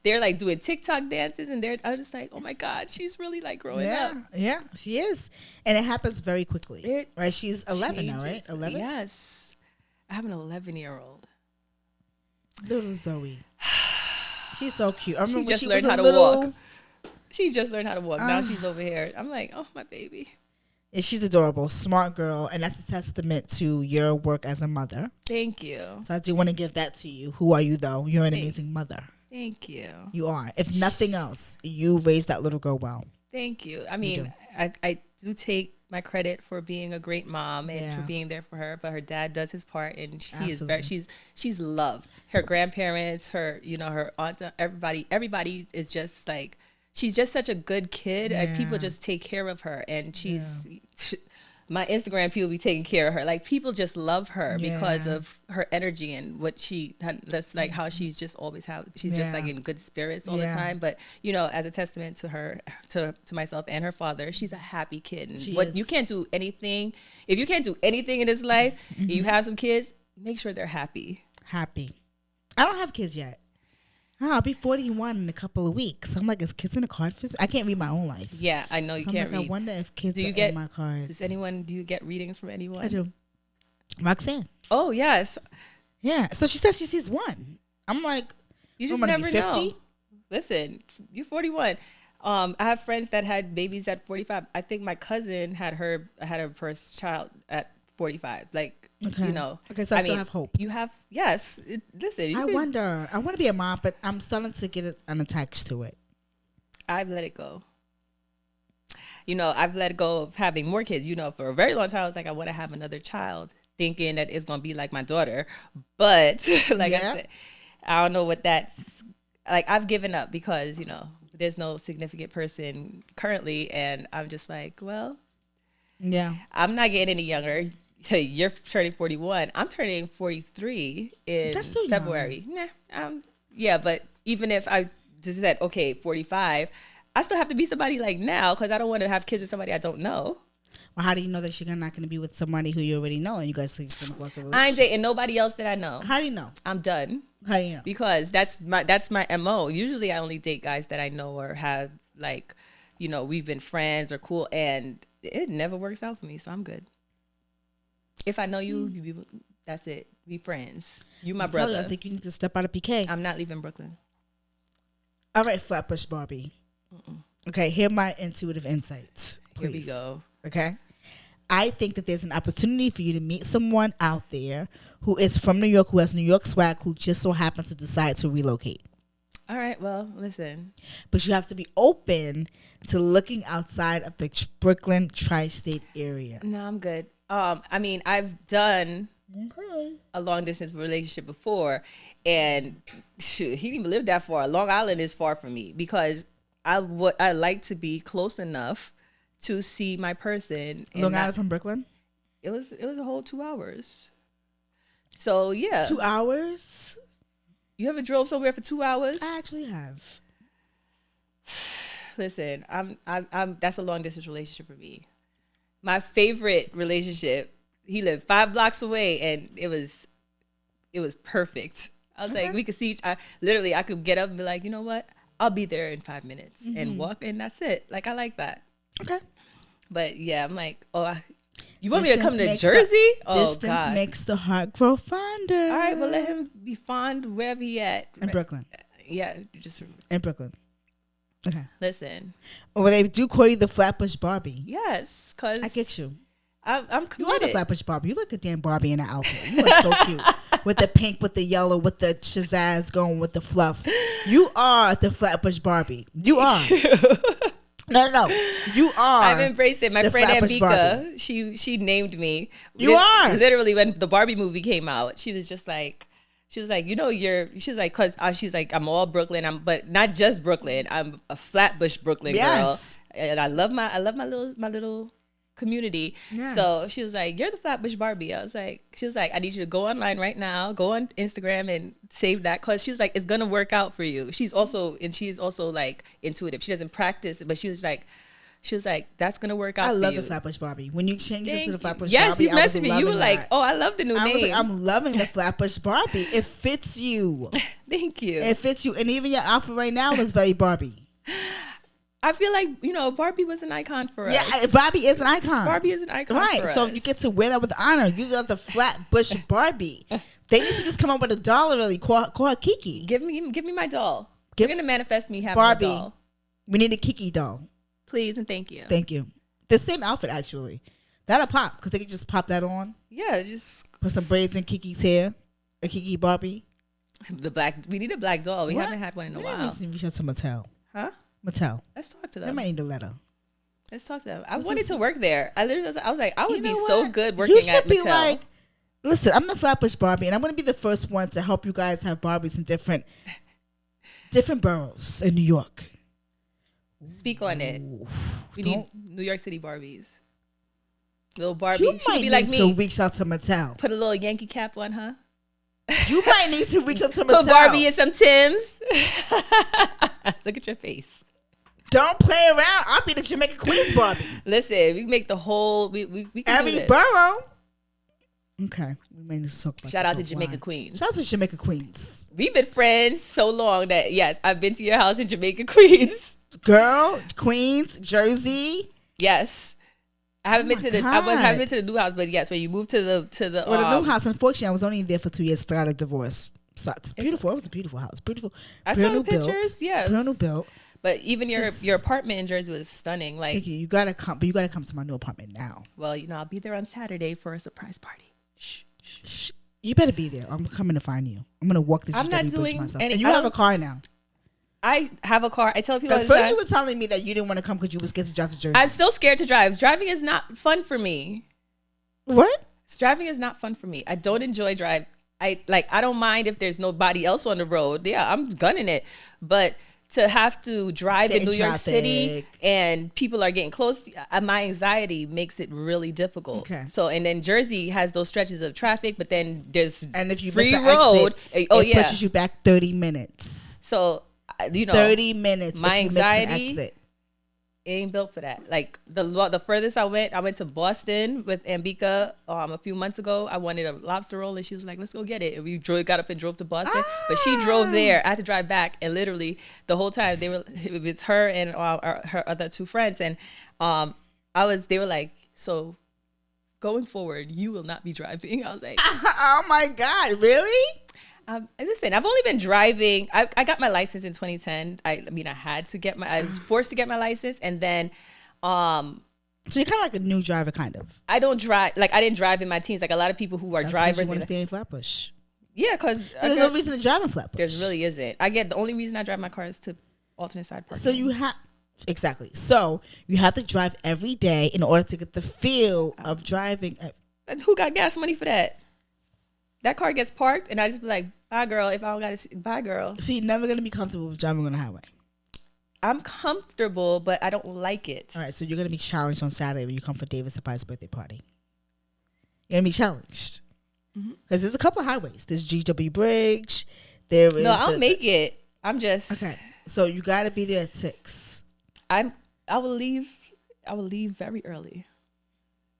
they're like doing TikTok dances, and I was just like, oh my God, she's really like growing up. Yeah, she is, and it happens very quickly. Right, she's 11 now, right? 11. Yes, I have an 11-year-old. Little Zoe, she's so cute. I remember she just she learned was how to walk. She just learned how to walk. Now she's over here. I'm like, oh, my baby. And she's adorable, smart girl, and that's a testament to your work as a mother. Thank you. So I do want to give that to you. Who are you, though? You're an amazing mother. Thank you. You are. If nothing else, you raised that little girl well. Thank you. I mean, I do take my credit for being a great mom and for being there for her, but her dad does his part, and she's loved. Her grandparents, her her aunts, everybody is just like, she's just such a good kid. People just take care of her, and she's my Instagram people be taking care of her. Like people just love her because Yeah. of her energy and what that's like how she's just always she's just like in good spirits all the time. But you know, as a testament to her, to myself and her father, she's a happy kid. And you can't do anything if you can't do anything in this life. You have some kids, make sure they're happy. Happy. I don't have kids yet. I'll be 41 in a couple of weeks. I'm like, is kids in the card for? I can't read my own life. Yeah, I know you can't read. I wonder if kids are in my cards. Do you get readings from anyone? I do. Roxanne. Oh, yes. Yeah. So she says she sees one. I'm like, you just never know. Listen, you're 41. I have friends that had babies at 45. I think my cousin had her first child at 45. Like, you know. Okay, so I still have hope. You have, yes. Listen. I wonder. I want to be a mom, but I'm starting to get unattached to it. I've let it go. You know, I've let go of having more kids. You know, for a very long time, I was like, I want to have another child, thinking that it's going to be like my daughter. But, like I said, I don't know what that's, like, I've given up because, you know, there's no significant person currently. And I'm just like, well, I'm not getting any younger. You're turning 41. I'm turning 43 in February. Yeah, but even if I just said, okay, 45, I still have to be somebody like now because I don't want to have kids with somebody I don't know. Well, how do you know that you're not going to be with somebody who you already know and you guys are going to go to a relationship? I ain't dating nobody else that I know. How do you know? I'm done. How do you know? Because that's my MO. Usually I only date guys that I know or have, like, you know, we've been friends or cool, and it never works out for me, so I'm good. If I know you, that's it. Be friends. You my brother. I think you need to step out of PK. I'm not leaving Brooklyn. All right, Flatbush Barbie. Okay, here are my intuitive insights. Please. Here we go. Okay. I think that there's an opportunity for you to meet someone out there who is from New York, who has New York swag, who just so happens to decide to relocate. All right, well, listen. But you have to be open to looking outside of the Brooklyn tri-state area. No, I'm good. I mean, I've done a long distance relationship before, and shoot, he didn't even live that far. Long Island is far from me because I like to be close enough to see my person. Long Island from Brooklyn? It was a whole 2 hours. So yeah, 2 hours. You ever drove somewhere for 2 hours? I actually have. Listen, I'm that's a long distance relationship for me. My favorite relationship, he lived 5 blocks away, and it was perfect. I was like, we could see I could get up and be like, you know what? I'll be there in 5 minutes and walk, and that's it. Like, I like that. Okay. But yeah, I'm like, you want me to come to Jersey? Distance makes the heart grow fonder. All right, well, let him be fond wherever he at. In Brooklyn. Yeah, just in Brooklyn. Okay. Listen. Well, they do call you the Flatbush Barbie. Yes, because I get you. I'm committed. You are the Flatbush Barbie. You look a damn Barbie in an outfit. You are so cute. With the pink, with the yellow, with the shazazz going with the fluff. You are the Flatbush Barbie. You are. No. You are. I've embraced it. My friend Ambika, she named me. You are. Literally, when the Barbie movie came out, she was like, you know, cause she's like, I'm all Brooklyn. But not just Brooklyn. I'm a Flatbush Brooklyn girl, and I love my little community. Yes. So she was like, you're the Flatbush Barbie. She was like, I need you to go online right now, go on Instagram and save that, because she was like, it's gonna work out for you. She's also like intuitive. She doesn't practice, but she was like, that's gonna work out. I love the Flatbush Barbie. When you changed it to the Flatbush Barbie, yes, you messaged me. You were like, oh, I love the new name. I'm loving the Flatbush Barbie. It fits you. Thank you. It fits you, and even your outfit right now is very Barbie. I feel like, you know, Barbie was an icon for us. Yeah, Barbie is an icon. Barbie is an icon for us. So you get to wear that with honor. You got the Flatbush Barbie. They need to just come up with a doll already. Call her Kiki. Give me my doll. You're going to manifest me having Barbie, a doll. We need a Kiki doll. Please and thank you. Thank you. The same outfit, actually. That'll pop, because they can just pop that on. Yeah, just put some braids in Kiki's hair. A Kiki Barbie. We need a black doll. We haven't had one in a while. We should some Mattel. Huh? Mattel. Let's talk to them. I might need a letter. Let's talk to them. I wanted to work there. I was like, I would be so good working at Mattel. You should be like, listen, I'm the Flatbush Barbie, and I'm going to be the first one to help you guys have Barbies in different boroughs in New York. Speak on it. We need New York City Barbies. Little Barbie. You She might be need like to me. reach out to Mattel. Put a little Yankee cap on, huh? You might need to reach out to Mattel. Put Barbie in some Timbs. Look at your face. Don't play around. I'll be the Jamaica Queens Barbie. Listen, we make the whole. We can Every do this. borough. Okay. We may need to talk about Shout out to this Jamaica offline. Queens. Shout out to Jamaica Queens. We've been friends so long that yes, I've been to your house in Jamaica Queens. Girl, Queens, Jersey. Yes. I haven't been to the. Haven't been to the new house, but yes, when you moved to the. Well, the new house. Unfortunately, I was only there for 2 years. Started a divorce. Sucks. Beautiful. It was a beautiful house. Beautiful. I saw the pictures. Yeah. Brand new built. But even your apartment in Jersey was stunning. Like, thank you. You gotta come, but you gotta come to my new apartment now. Well, I'll be there on Saturday for a surprise party. Shh. You better be there. I'm coming to find you. I'm gonna walk the GW Bridge myself. And you have a car now. I have a car. I tell people because first you were telling me that you didn't want to come because you were scared to drive to Jersey. I'm still scared to drive. Driving is not fun for me. What? Driving is not fun for me. I don't enjoy drive. I don't mind if there's nobody else on the road. Yeah, I'm gunning it. But to have to drive in New York City and people are getting close, my anxiety makes it really difficult. Okay. So, and then Jersey has those stretches of traffic, but then there's and if you free road, it pushes you back 30 minutes. So, 30 minutes. My anxiety ain't built for that. Like the furthest I went to Boston with Ambika a few months ago. I wanted a lobster roll and she was like, let's go get it. And we got up and drove to Boston. But she drove there. I had to drive back, and literally the whole time it was her and her other two friends, and they were like, so going forward, you will not be driving. I was like, oh my God, really? Listen, I've only been driving. I got my license in 2010. I was forced to get my license, and then, so you're kind of like a new driver, kind of. I don't drive. Like I didn't drive in my teens. Like a lot of people who are drivers. You want to stay in Flatbush? Yeah, because there's no reason to drive in Flatbush. There really isn't. The only reason I drive my car is to alternate side parking. So you have exactly. So you have to drive every day in order to get the feel of driving. And who got gas money for that? That car gets parked, and I just be like, bye, girl. If I don't got to, bye, girl. See, you're never going to be comfortable with driving on the highway. I'm comfortable, but I don't like it. All right, so you're going to be challenged on Saturday when you come for David's surprise birthday party. You're going to be challenged. Because there's a couple of highways. There's GW Bridge. I'll make it. I'm just. Okay, so you got to be there at 6. I will leave very early.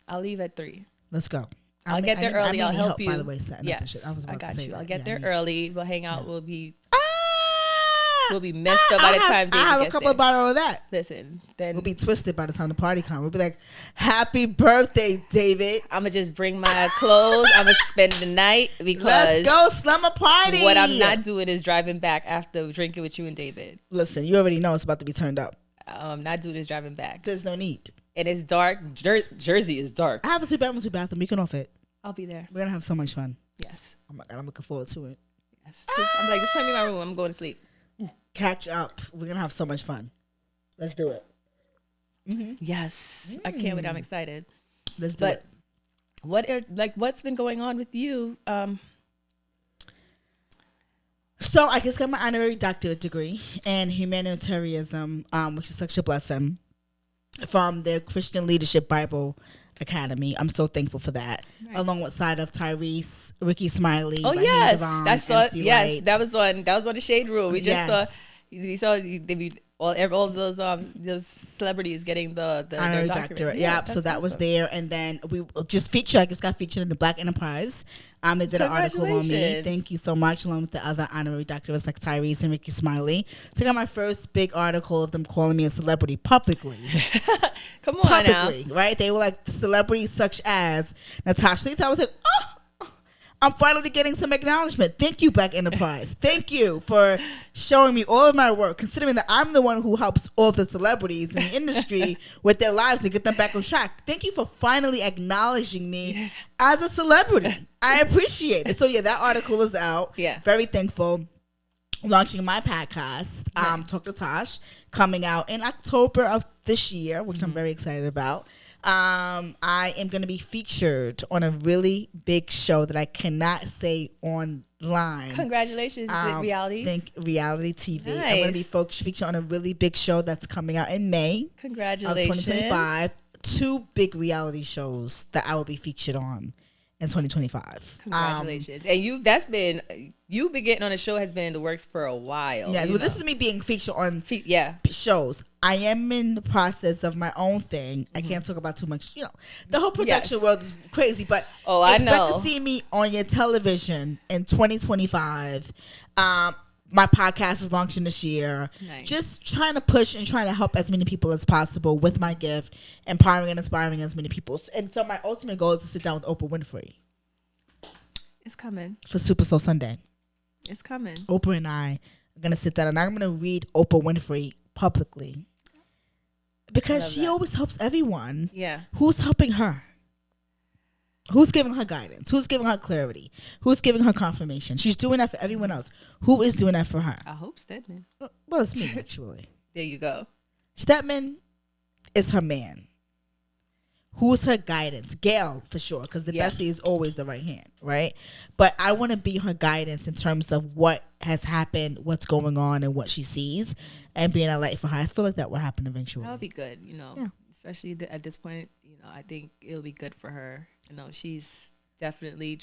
I'll leave at 3. Let's go. I'll get there early. I'll help you. By the way, setting up the shit. I got you. I'll get there early. We'll hang out. We'll be messed up by the time David gets there. I have a couple of bottles of that. Listen, then we'll be twisted by the time the party comes. We'll be like, "Happy birthday, David!" I'm gonna just bring my clothes. I'm gonna spend the night because let's go slumber party. What I'm not doing is driving back after drinking with you and David. Listen, you already know it's about to be turned up. I'm not doing this driving back. There's no need. And it's dark. Jersey is dark. I have a 2 bathroom. We can off it. I'll be there. We're gonna have so much fun. Yes. Oh my God, I'm looking forward to it. Yes. Just put me in my room. I'm going to sleep. Catch up. We're gonna have so much fun. Let's do it. Yes. I can't wait. I'm excited. Let's do it. What's been going on with you? So I just got my honorary doctorate degree in humanitarianism, which is such a blessing, from the Christian Leadership Bible Academy. I'm so thankful for that. Nice. Along with side of Tyrese, Ricky Smiley. Oh yes, that was on the Shade Room. We just saw all those celebrities getting the honorary doctorate. Yeah, so that was there, and then we just featured. I just got featured in the Black Enterprise. They did an article on me. Thank you so much, along with the other honorary doctorates like Tyrese and Ricky Smiley. So I got my first big article of them calling me a celebrity publicly. Come on now, right? They were like celebrities such as Natasha Leath. I was like, oh, I'm finally getting some acknowledgement. Thank you, Black Enterprise. Thank you for showing me all of my work, considering that I'm the one who helps all the celebrities in the industry with their lives to get them back on track. Thank you for finally acknowledging me as a celebrity. I appreciate it. So yeah, that article is out. Yeah. Very thankful. Launching my podcast, Talk to Tosh, coming out in October of this year, which I'm very excited about. I am going to be featured on a really big show that I cannot say online. Congratulations. Is it reality? Reality TV. Nice. I'm going to be featured on a really big show that's coming out in May. Congratulations. Of 2025. 2 big reality shows that I will be featured on in 2025. Congratulations. And you've been getting on a show has been in the works for a while. Yes, well, this is me being featured on yeah. shows. I am in the process of my own thing. I can't talk about too much. The whole production world is crazy, but I know. Expect to see me on your television in 2025. My podcast is launching this year. Nice. Just trying to push and trying to help as many people as possible with my gift, empowering and inspiring as many people. And so my ultimate goal is to sit down with Oprah Winfrey. It's coming. For Super Soul Sunday. It's coming. Oprah and I are going to sit down and I'm going to read Oprah Winfrey publicly. Because she always helps everyone. Yeah. Who's helping her? Who's giving her guidance? Who's giving her clarity? Who's giving her confirmation? She's doing that for everyone else. Who is doing that for her? I hope Stedman. Well, it's me, actually. There you go. Stedman is her man. Who's her guidance? Gail, for sure, because the bestie is always the right hand, right? But I want to be her guidance in terms of what has happened, what's going on, and what she sees, and being a light for her. I feel like that will happen eventually. That would be good, especially at this point. I think it'll be good for her. She's definitely.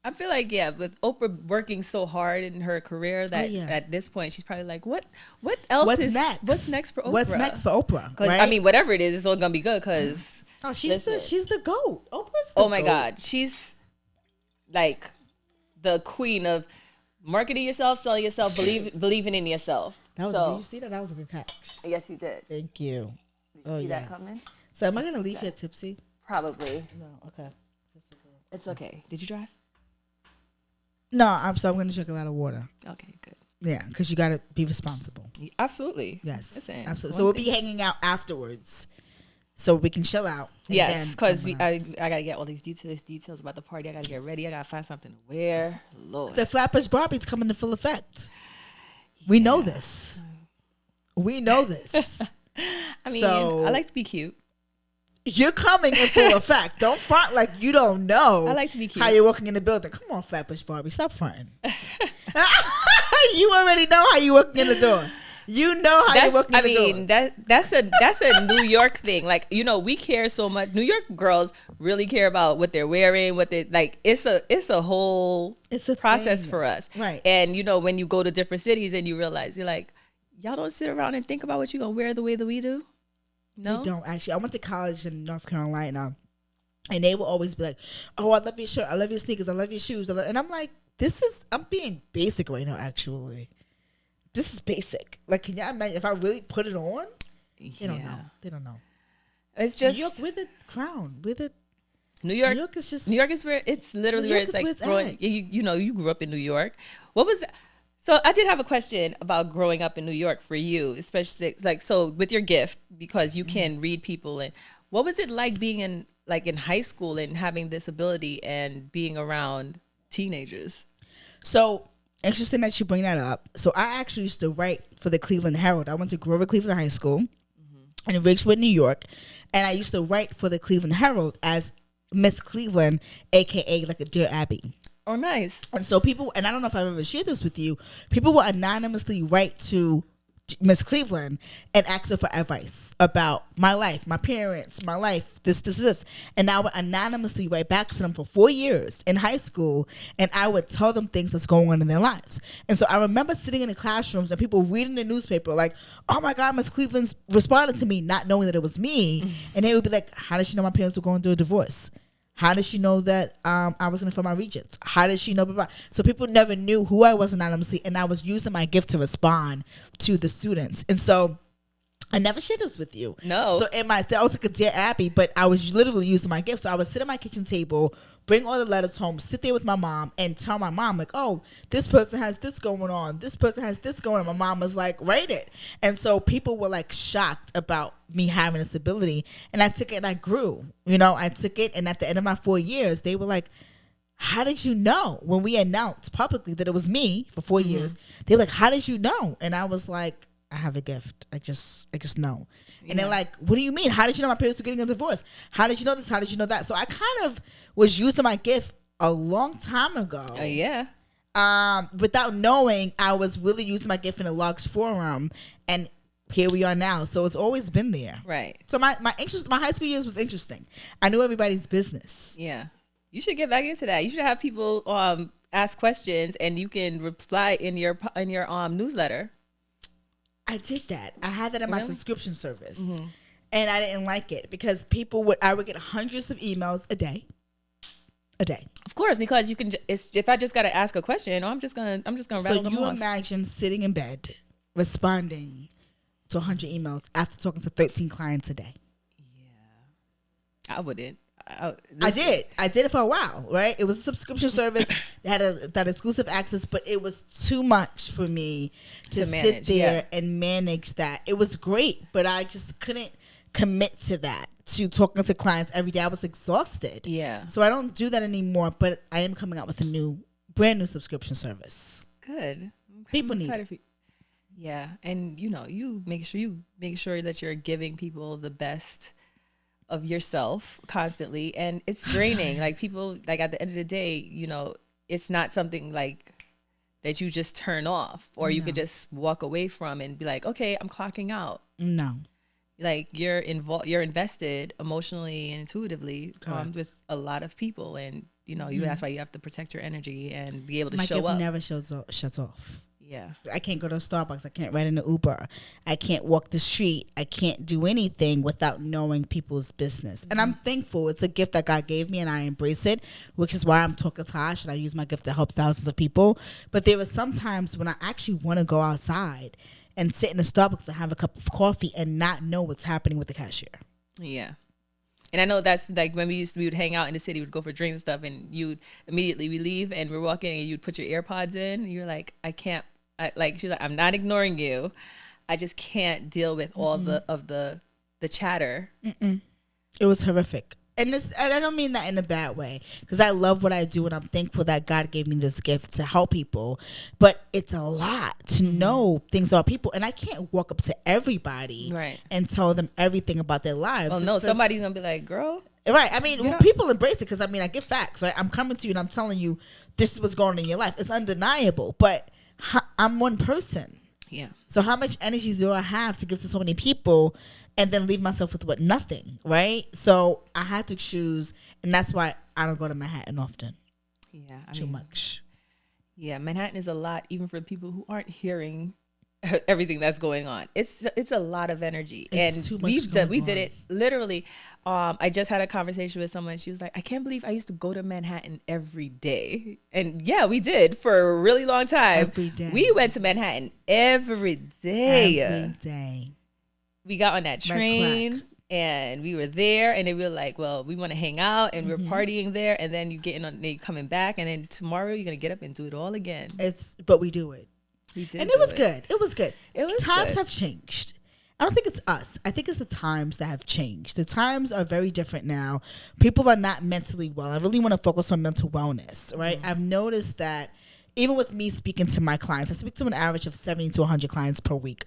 I feel like with Oprah working so hard in her career that at this point she's probably like, what else what's next? What's next for Oprah? What's next for Oprah? Right? I mean, whatever it is, it's all gonna be good because. Oh, she's the GOAT. Oprah's the Oh my GOAT. God, she's like the queen of marketing yourself, selling yourself, believing in yourself. Did you see that? That was a good catch. Yes, you did. Thank you. Did you see that coming? So am I gonna leave here tipsy? Probably. No. Okay. It's okay. Did you drive? No, I'm gonna drink a lot of water. Okay, good. Yeah, because you gotta be responsible. Absolutely. Yes. Listen, absolutely. So we'll be hanging out afterwards, so we can chill out. Yes, because I gotta get all these details about the party. I gotta get ready. I gotta find something to wear. Lord. The Flatbush Barbie's coming to full effect. We know this. We know this. I mean, I like to be cute. You're coming in full effect. Don't front like you don't know. I like to be cute. How you're walking in the building. Come on, Flatbush Barbie. Stop fronting. You already know how you walking in the door. You know how you're walking in the door. That's a New York thing. Like, we care so much. New York girls really care about what they're wearing, what they like. It's a whole process for us. Right. And when you go to different cities and you realize you're like, y'all don't sit around and think about what you're gonna wear the way that we do. No, they don't actually. I went to college in North Carolina, and they will always be like, "Oh, I love your shirt. I love your sneakers. I love your shoes." And I'm like, I'm being basic right now. Actually, this is basic. Like, can you imagine if I really put it on? They don't know. They don't know. It's just New York with a crown. With it. New York is just. New York is where it's literally where it's like growing. You grew up in New York. What was that? So I did have a question about growing up in New York for you, especially with your gift, because you can read people. And what was it like being in high school and having this ability and being around teenagers? So interesting that you bring that up. So I actually used to write for the Cleveland Herald. I went to Grover Cleveland High School in Ridgewood, New York, and I used to write for the Cleveland Herald as Miss Cleveland, aka like a Dear Abby. Oh, nice. And so people, and I don't know if I've ever shared this with you, people will anonymously write to Miss Cleveland and ask her for advice about my life, my parents, my life, this. And I would anonymously write back to them for 4 years in high school, and I would tell them things that's going on in their lives. And so I remember sitting in the classrooms and people reading the newspaper like, oh my God, Miss Cleveland's responded to me, not knowing that it was me. And they would be like, how did she know my parents were going through a divorce? How did she know that I was going to fill my Regents? How did she know? Blah, blah. So people never knew who I was anonymously, and I was using my gift to respond to the students. And so I never shared this with you. No. So that was like a Dear Abby, but I was literally using my gift. So I would sit at my kitchen table, bring all the letters home, sit there with my mom, and tell my mom, like, oh, this person has this going on. This person has this going on. My mom was like, write it. And so people were like shocked about me having this ability. And I took it and I grew. I took it, and at the end of my 4 years, they were like, how did you know? When we announced publicly that it was me for 4 years, they were like, how did you know? And I was like, I have a gift. I just know. And they're like, what do you mean? How did you know my parents were getting a divorce? How did you know this? How did you know that? So I kind of was using my gift a long time ago. Oh, yeah. Without knowing, I was really using my gift in a Lux forum. And here we are now. So it's always been there. Right. So my high school years was interesting. I knew everybody's business. Yeah. You should get back into that. You should have people ask questions and you can reply in your newsletter. I did that. I had that in my subscription service. Mm-hmm. And I didn't like it because I would get hundreds of emails a day. Of course, because you can. If I just got to ask a question, I'm just gonna rattle them off. So you imagine sitting in bed, responding to 100 emails after talking to 13 clients a day. Yeah, I wouldn't. I did it for a while, right? It was a subscription service that had that exclusive access, but it was too much for me to manage, sit there and manage that. It was great, but I just couldn't commit to that, to talking to clients every day. I was exhausted. Yeah. So I don't do that anymore, but I am coming out with a brand new subscription service. Good. People need it. Yeah. And you make sure that you're giving people the best of yourself constantly. And it's draining. Like people, like at the end of the day, it's not something like that you just turn off or you could just walk away from and be like, okay, I'm clocking out. No. Like you're invested emotionally and intuitively with a lot of people, and that's why you have to protect your energy and be able to show up. My gift never shuts off. Yeah, I can't go to Starbucks. I can't ride in an Uber. I can't walk the street. I can't do anything without knowing people's business. And I'm thankful. It's a gift that God gave me, and I embrace it, which is why I'm Tosh, and I use my gift to help thousands of people. But there are some times when I actually want to go outside and sit in a Starbucks and have a cup of coffee and not know what's happening with the cashier. Yeah. And I know that's like when we would hang out in the city, we'd go for drinks and stuff, and we leave and we're walking and you'd put your AirPods in and you're like, she's like, I'm not ignoring you. I just can't deal with all the chatter. It was horrific. And I don't mean that in a bad way, because I love what I do and I'm thankful that God gave me this gift to help people. But it's a lot to know things about people, and I can't walk up to everybody and tell them everything about their lives. Well, no, somebody's gonna be like, "Girl." Right. I mean, people embrace it because I give facts. Right. I'm coming to you and I'm telling you this is what's going on in your life. It's undeniable, but I'm one person. Yeah. So how much energy do I have to give to so many people? And then leave myself with nothing, right? So I had to choose, and that's why I don't go to Manhattan often. Yeah, too much. Yeah, Manhattan is a lot, even for people who aren't hearing everything that's going on. It's a lot of energy, it's too much we did it literally. I just had a conversation with someone. She was like, "I can't believe I used to go to Manhattan every day," and yeah, we did for a really long time. Every day, we went to Manhattan every day. Every day. We got on that train and we were there, and they were like, well, we want to hang out, and we're partying there, and then you're coming back, and then tomorrow you're going to get up and do it all again. But we do it. We did. And it was good. It was good. Times good. have changed. I don't think it's us. I think it's the times that have changed. The times are very different now. People are not mentally well. I really want to focus on mental wellness, right? I've noticed that even with me speaking to my clients, I speak to an average of 70 to 100 clients per week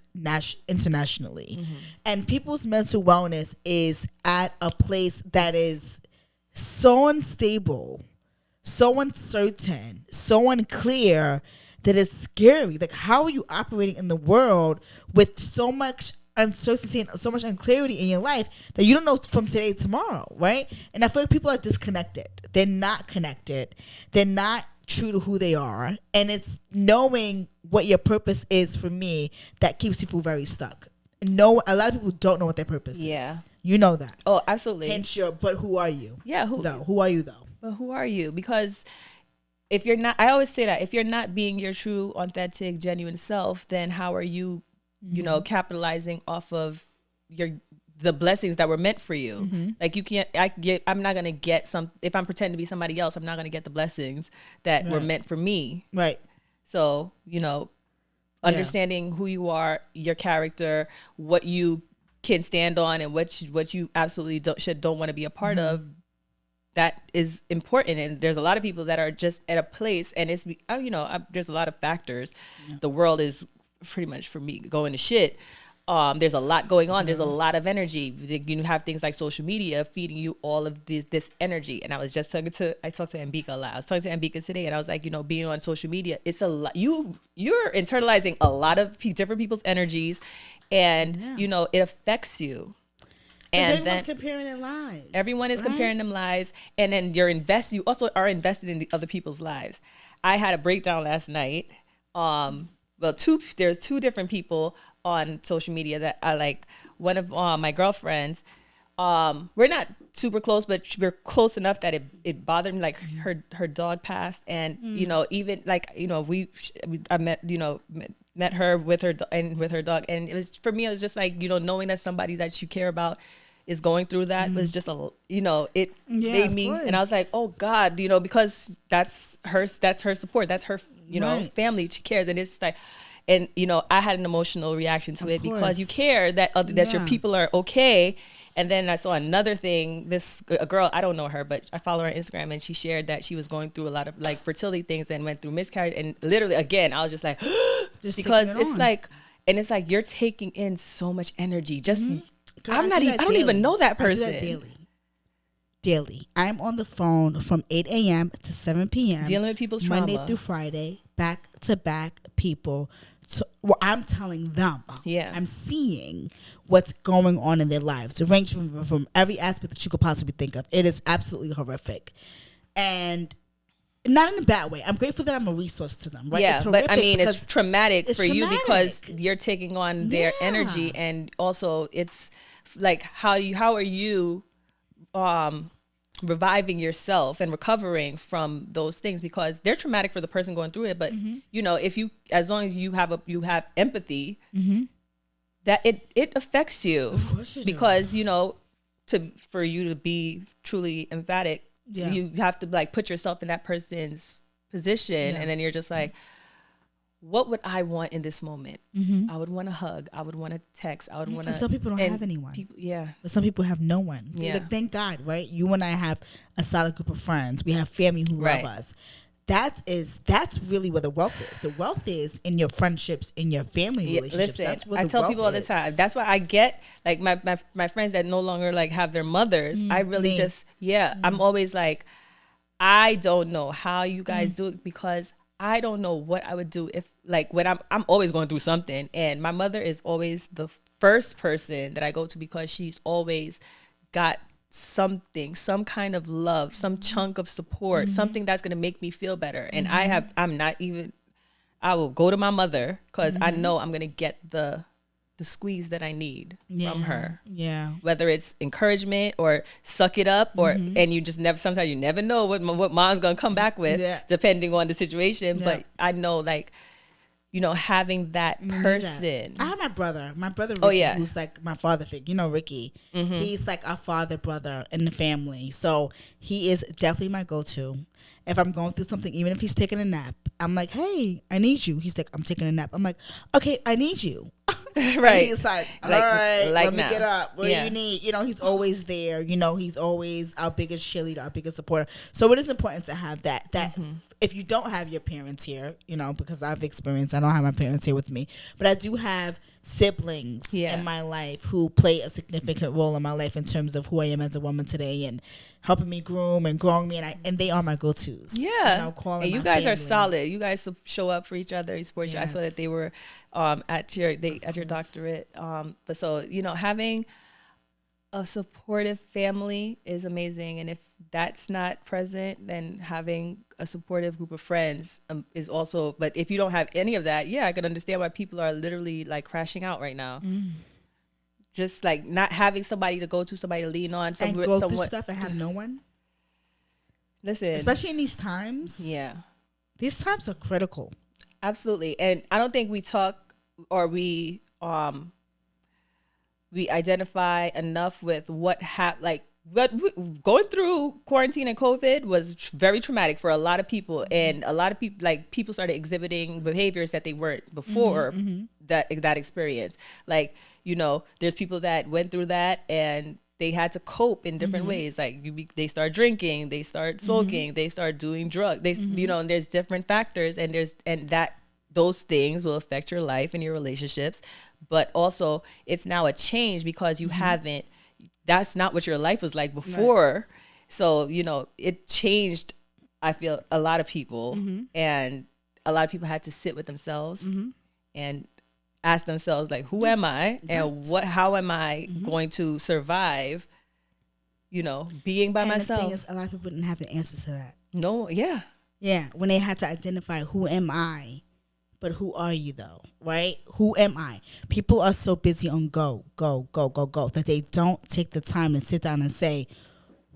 internationally. And people's mental wellness is at a place that is so unstable, so uncertain, so unclear that it's scary. Like, how are you operating in the world with so much uncertainty and so much unclarity in your life that you don't know from today to tomorrow, right? And I feel like people are disconnected. They're not connected. They're not true to who they are, and it's knowing what your purpose is for me that keeps people very stuck. A lot of people don't know what their purpose is. You know that. Oh, absolutely. Hence but who are you? Yeah, who are you though? But who are you? Because if you're not, I always say that if you're not being your true, authentic, genuine self, then how are you, capitalizing off of the blessings that were meant for you? Like I'm not going to get if I'm pretending to be somebody else, I'm not going to get the blessings that were meant for me. Right. So, understanding who you are, your character, what you can stand on, and what you absolutely don't want to be a part of, that is important. And there's a lot of people that are just at a place, and it's, there's a lot of factors. Yeah. The world is pretty much, for me, going to shit. there's a lot going on. There's a lot of energy. You have things like social media feeding you all of this energy. And I was just I talked to Ambika a lot. I was talking to Ambika today, and I was like, being on social media, it's a lot. You're internalizing a lot of different people's energies, and it affects you. And everyone's comparing their lives. Everyone is comparing them lives, and then you also are invested in the other people's lives. I had a breakdown last night. There's two different people on social media that I like. One of my girlfriends, we're not super close, but we're close enough that it bothered me. Like her dog passed, and even like I met her with her dog, and it was, for me, it was just like, knowing that somebody that you care about is going through that was just it made me, and I was like, oh God, because that's her support, that's her family, she cares, and it's like, and I had an emotional reaction to it because you care that your people are okay. And then I saw another thing. A girl, I don't know her, but I follow her on Instagram, and she shared that she was going through a lot of like fertility things and went through miscarriage. And literally, again, I was just like, because it's like, and it's like you're taking in so much energy. Just I don't even know that person. I do that daily. I'm on the phone from 8 a.m. to 7 p.m. dealing with people's trauma, Monday through Friday, back to back people. So, I'm telling them. Yeah. I'm seeing what's going on in their lives. It ranges from every aspect that you could possibly think of. It is absolutely horrific. And not in a bad way. I'm grateful that I'm a resource to them. Right? Yeah, but I mean, it's traumatic for you because you're taking on their energy, and also it's like how are you reviving yourself and recovering from those things, because they're traumatic for the person going through it. But if you, as long as you have empathy, that it affects you. Of course you do. Because for you to be truly emphatic, you have to like put yourself in that person's position, and then you're just like, what would I want in this moment? I would want a hug. I would want to text. I would want to. Some people don't have anyone. But some people have no one. Yeah. Like, thank God, right? You and I have a solid group of friends. We have family who love us. That's really where the wealth is. The wealth is in your friendships, in your family relationships. Listen, that's where I the tell wealth people all the is. time. That's why I get like my friends that no longer like have their mothers. I really I'm always like, I don't know how you guys do it, because I don't know what I would do if, like, when I'm always going through something, and my mother is always the first person that I go to, because she's always got something, some kind of love, some chunk of support, something that's going to make me feel better. And I will go to my mother, because I know I'm going to get the squeeze that I need from her. Yeah. Whether it's encouragement or suck it up, or and you just never, sometimes you never know what mom's gonna come back with, depending on the situation. Yeah. But I know, like, having that person. I have my brother Ricky, who's like my father figure. Ricky. He's like a father brother in the family. So he is definitely my go-to. If I'm going through something, even if he's taking a nap, I'm like, hey, I need you. He's like, I'm taking a nap. I'm like, okay, I need you. Right. He's like, all right, let me get up. What do you need? He's always there. He's always our biggest cheerleader, our biggest supporter. So it is important to have that. If you don't have your parents here, because I've experienced, I don't have my parents here with me, but I do have siblings in my life who play a significant role in my life in terms of who I am as a woman today, and helping me groom and growing me, and they are my go-tos. Yeah, and you guys are solid. You guys show up for each other. You support each other. I saw that they were at your doctorate. But so having a supportive family is amazing, and if that's not present, then having a supportive group of friends is also. But if you don't have any of that, I can understand why people are literally like crashing out right now. Just like not having somebody to go to, somebody to lean on, and go through stuff and have no one. Listen, especially in these times. Yeah, these times are critical. Absolutely, and I don't think we talk or we identify enough with what going through quarantine and COVID was very traumatic for a lot of people, and a lot of people, like, people started exhibiting behaviors that they weren't before that experience. Like, there's people that went through that and they had to cope in different ways. Like they start drinking, they start smoking, they start doing drugs. And there's different factors, and that those things will affect your life and your relationships, but also it's now a change because you haven't, that's not what your life was like before. Right. So, you know, it changed, I feel, a lot of people, and a lot of people had to sit with themselves and ask themselves, like, who am I, and how am I going to survive, you know, being by myself. The thing is, a lot of people didn't have the answers to that. No, yeah. Yeah, when they had to identify, who am I, but who are you though, right? Who am I? People are so busy on go, that they don't take the time and sit down and say,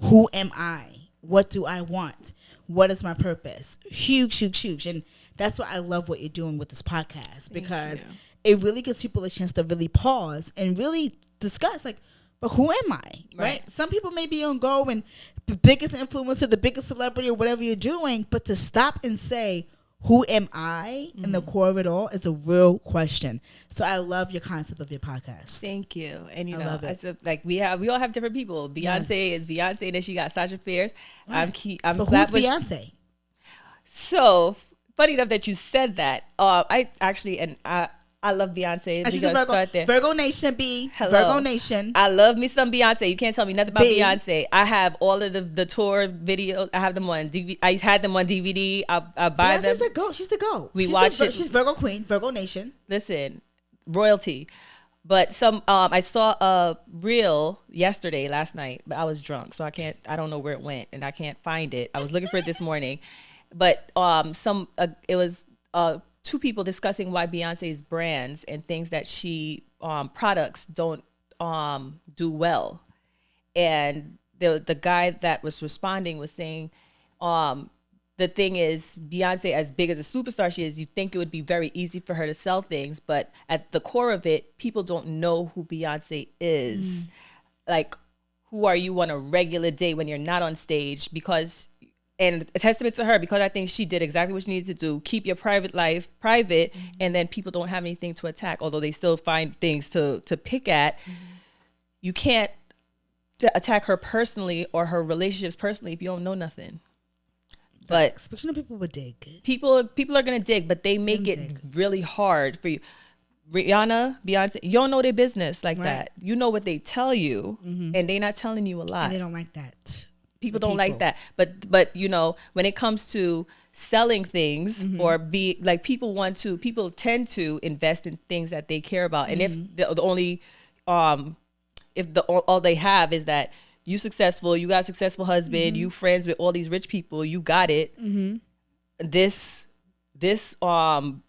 who am I? What do I want? What is my purpose? Huge. And that's why I love what you're doing with this podcast, because it really gives people a chance to really pause and really discuss, like, but who am I? Right? Some people may be on go and the biggest influencer, the biggest celebrity, or whatever you're doing, but to stop and say, who am I in the core of it all is a real question. So I love your concept of your podcast. Thank you. And you know, like we all have different people. Beyonce is Beyonce, then she got Sasha Fierce. Right. I'm but glad who's Beyonce? So funny enough that you said that. I love Beyonce. She's a Virgo. Start there. Virgo Nation, B. Hello. Virgo Nation. I love me some Beyonce. You can't tell me nothing about Beyonce. I have all of the tour videos. I have them on DVD. I had them on DVD. I buy them. She's the go. She's Virgo Queen, Virgo Nation. Listen, royalty. But I saw a reel last night, but I was drunk, so I don't know where it went, and I can't find it. I was looking for it this morning, but it was two people discussing why Beyonce's brands and things that she products don't do well, and the guy that was responding was saying, the thing is, Beyonce, as big as a superstar she is, you think it would be very easy for her to sell things, but at the core of it, people don't know who Beyonce is. Like, who are you on a regular day when you're not on stage? And a testament to her, because I think she did exactly what she needed to do. Keep your private life private, and then people don't have anything to attack, although they still find things to pick at. You can't attack her personally or her relationships personally if you don't know nothing. But especially people would dig. People are gonna dig, but they make it really hard for you. Rihanna, Beyonce, you don't know their business like that. You know what they tell you, and they're not telling you a lot. And they don't like that. People don't like that. But you know, when it comes to selling things or people tend to invest in things that they care about. And if all they have is that you successful, you got a successful husband, you friends with all these rich people, you got it. This jumpsuit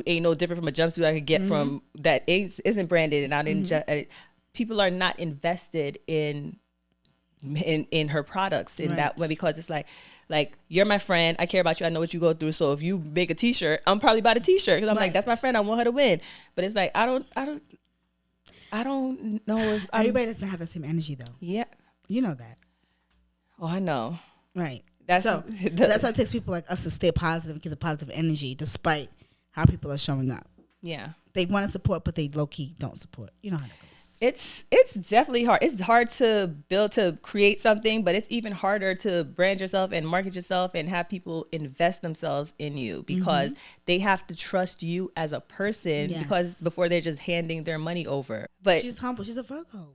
ain't no different from a jumpsuit I could get from that isn't branded, and I didn't people are not invested in her products in that way, because it's like you're my friend, I care about you, I know what you go through, so if you make a t-shirt, I'm probably buy the t-shirt because I'm like, that's my friend, I want her to win. But it's like I don't know if everybody doesn't have the same energy though. Yeah, you know that. Oh, I know. Right. That's why it takes people like us to stay positive and give the positive energy despite how people are showing up. Yeah, they want to support, but they low-key don't support. You know how that goes. It's definitely hard. It's hard to create something, but it's even harder to brand yourself and market yourself and have people invest themselves in you, because they have to trust you as a person, because before they're just handing their money over. But she's humble. She's a Virgo.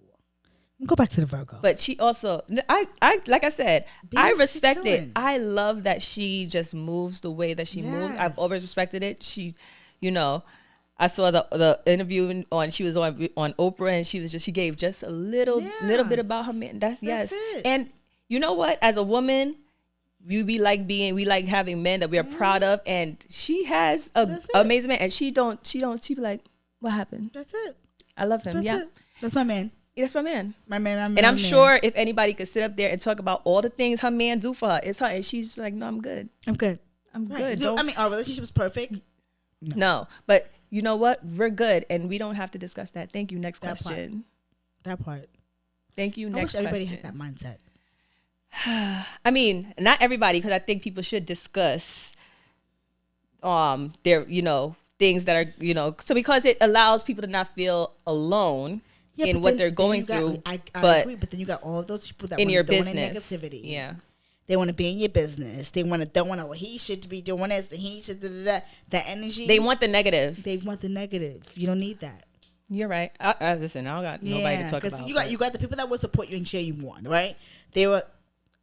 Go back to the Virgo. But she also, I like I said, I respect it. I love that she just moves the way that she moves. I've always respected it. She, I saw the interview she was on Oprah, and she gave just a little bit about her man. That's it. And you know what? As a woman, we like having men that we are proud of, and she has an amazing man, and she be like, what happened? That's it. I love him. That's it. That's my man. That's my man. My man. And I'm sure if anybody could sit up there and talk about all the things her man do for her, it's her, and she's like, no, I'm good. I'm good. So, our relationship was perfect. No, but you know what? We're good, and we don't have to discuss that. Thank you. Next question. That part. Thank you. Next question. Everybody had that mindset. I mean, not everybody, because I think people should discuss their things that are so, because it allows people to not feel alone in what they're going through. I agree, but then you got all those people that in your business negativity. Yeah. They want to be in your business. They want to well, he should be doing this and he should that energy. They want the negative. They want the negative. You don't need that. You're right. Listen, I don't got nobody to talk about. You got the people that will support you and cheer you on, right? They were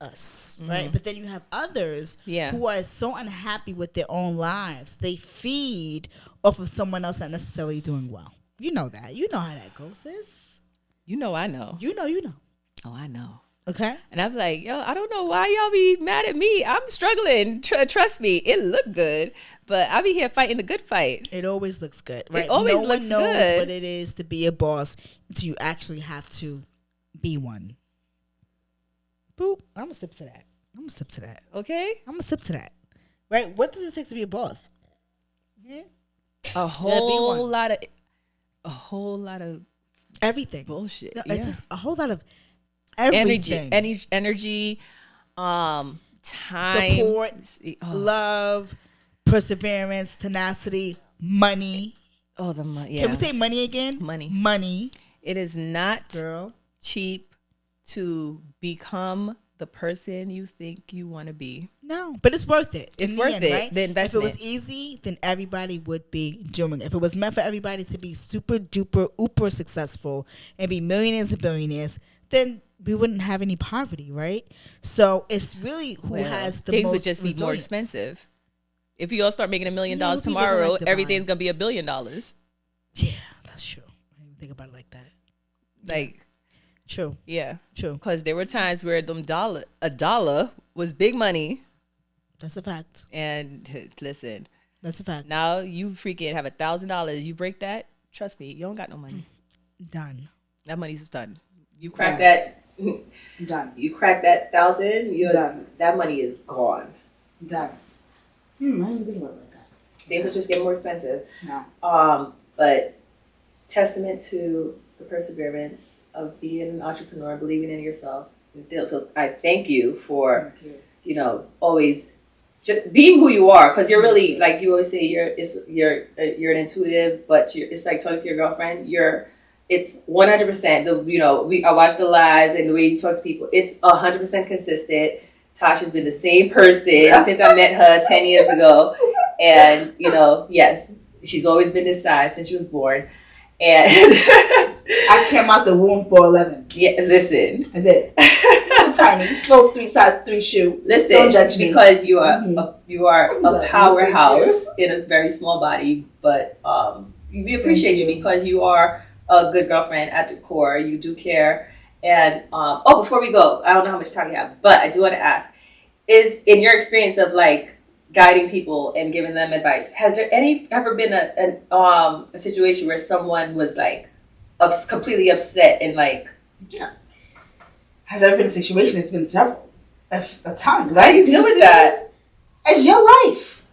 us, right? But then you have others who are so unhappy with their own lives. They feed off of someone else not necessarily doing well. You know that. You know how that goes, sis. You know I know. You know. Oh, I know. Okay. And I'm like, yo, I don't know why y'all be mad at me. I'm struggling. Trust me, it look good, but I be here fighting the good fight. It always looks good, right? It always no looks one knows good. what it is to be a boss until you actually have to be one. Boop. I'm gonna sip to that. Okay. I'm gonna sip to that. Right? What does it take to be a boss? A whole lot of everything. bullshit. No, it's just a whole lot of everything. Energy, time, support, love, perseverance, tenacity, money. Oh, the money. Yeah. Can we say money again? Money. It is not girl cheap to become the person you think you want to be. No, but it's worth it. It's worth it. Right? The investment. If it was easy, then everybody would be doing it. If it was meant for everybody to be super duper uber successful and be millionaires and billionaires, then we wouldn't have any poverty, right? So it's really who has the things most would just resilience. be more expensive. If you all start making $1 million tomorrow, everything's gonna be $1 billion. Yeah, that's true. I didn't think about it like that. Like, true. Yeah, true. Because there were times where a dollar was big money. That's a fact. And listen, that's a fact. Now you freaking have $1,000. You break that, trust me, you don't got no money. Done. That money's done. You crack that. Done. You crack that 1,000. Done. That money is gone. Done. I didn't think about it like that. Things will just get more expensive. No. But testament to the perseverance of being an entrepreneur, believing in yourself. So I thank you for, always just being who you are, because you're really, like you always say, you're an intuitive, but it's like talking to your girlfriend. It's 100%. I watch the lives and the way you talk to people. It's 100% consistent. Tasha's been the same person since I met her 10 years ago. And, yes, she's always been this size since she was born. And I came out the womb for 11. Yeah, listen. I did. Tiny. Little 3 shoe. Listen, don't judge me. Because you are a powerhouse in a very small body. But we appreciate you because you are a good girlfriend at the core. You do care. And, before we go, I don't know how much time you have, but I do want to ask, is in your experience of like guiding people and giving them advice, has there ever been a situation where someone was like completely upset and like... Yeah. Has there ever been a situation? It's been several. A ton, right? How do you deal with that? It's your life.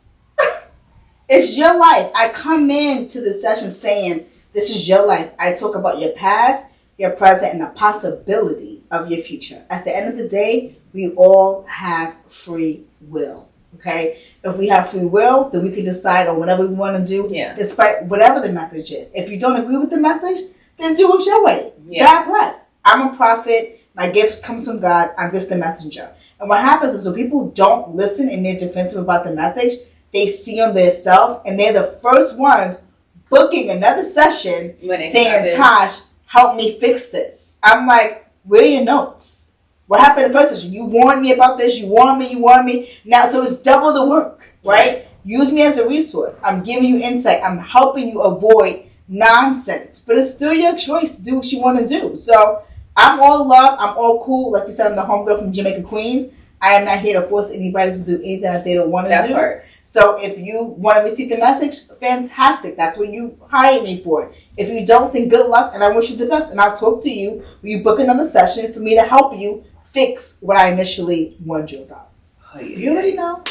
It's your life. I come into the session saying, this is your life. I talk about your past, your present, and the possibility of your future. At the end of the day, we all have free will, okay? If we have free will, then we can decide on whatever we want to do, despite whatever the message is. If you don't agree with the message, then do it your way. Yeah. God bless. I'm a prophet. My gifts comes from God. I'm just the messenger. And what happens is when people don't listen and they're defensive about the message, they see on themselves, and they're the first ones booking another session saying, Tosh, help me fix this. I'm like, where are your notes? What happened in the first session? You warned me about this. You warned me. Now, so it's double the work, right? Use me as a resource. I'm giving you insight. I'm helping you avoid nonsense. But it's still your choice to do what you want to do. So I'm all love. I'm all cool. Like you said, I'm the homegirl from Jamaica, Queens. I am not here to force anybody to do anything that they don't want to do. Part. So if you want to receive the message, fantastic. That's what you hired me for. If you don't, then good luck, and I wish you the best. And I'll talk to you when you book another session for me to help you fix what I initially warned you about. Oh, yeah. You already know.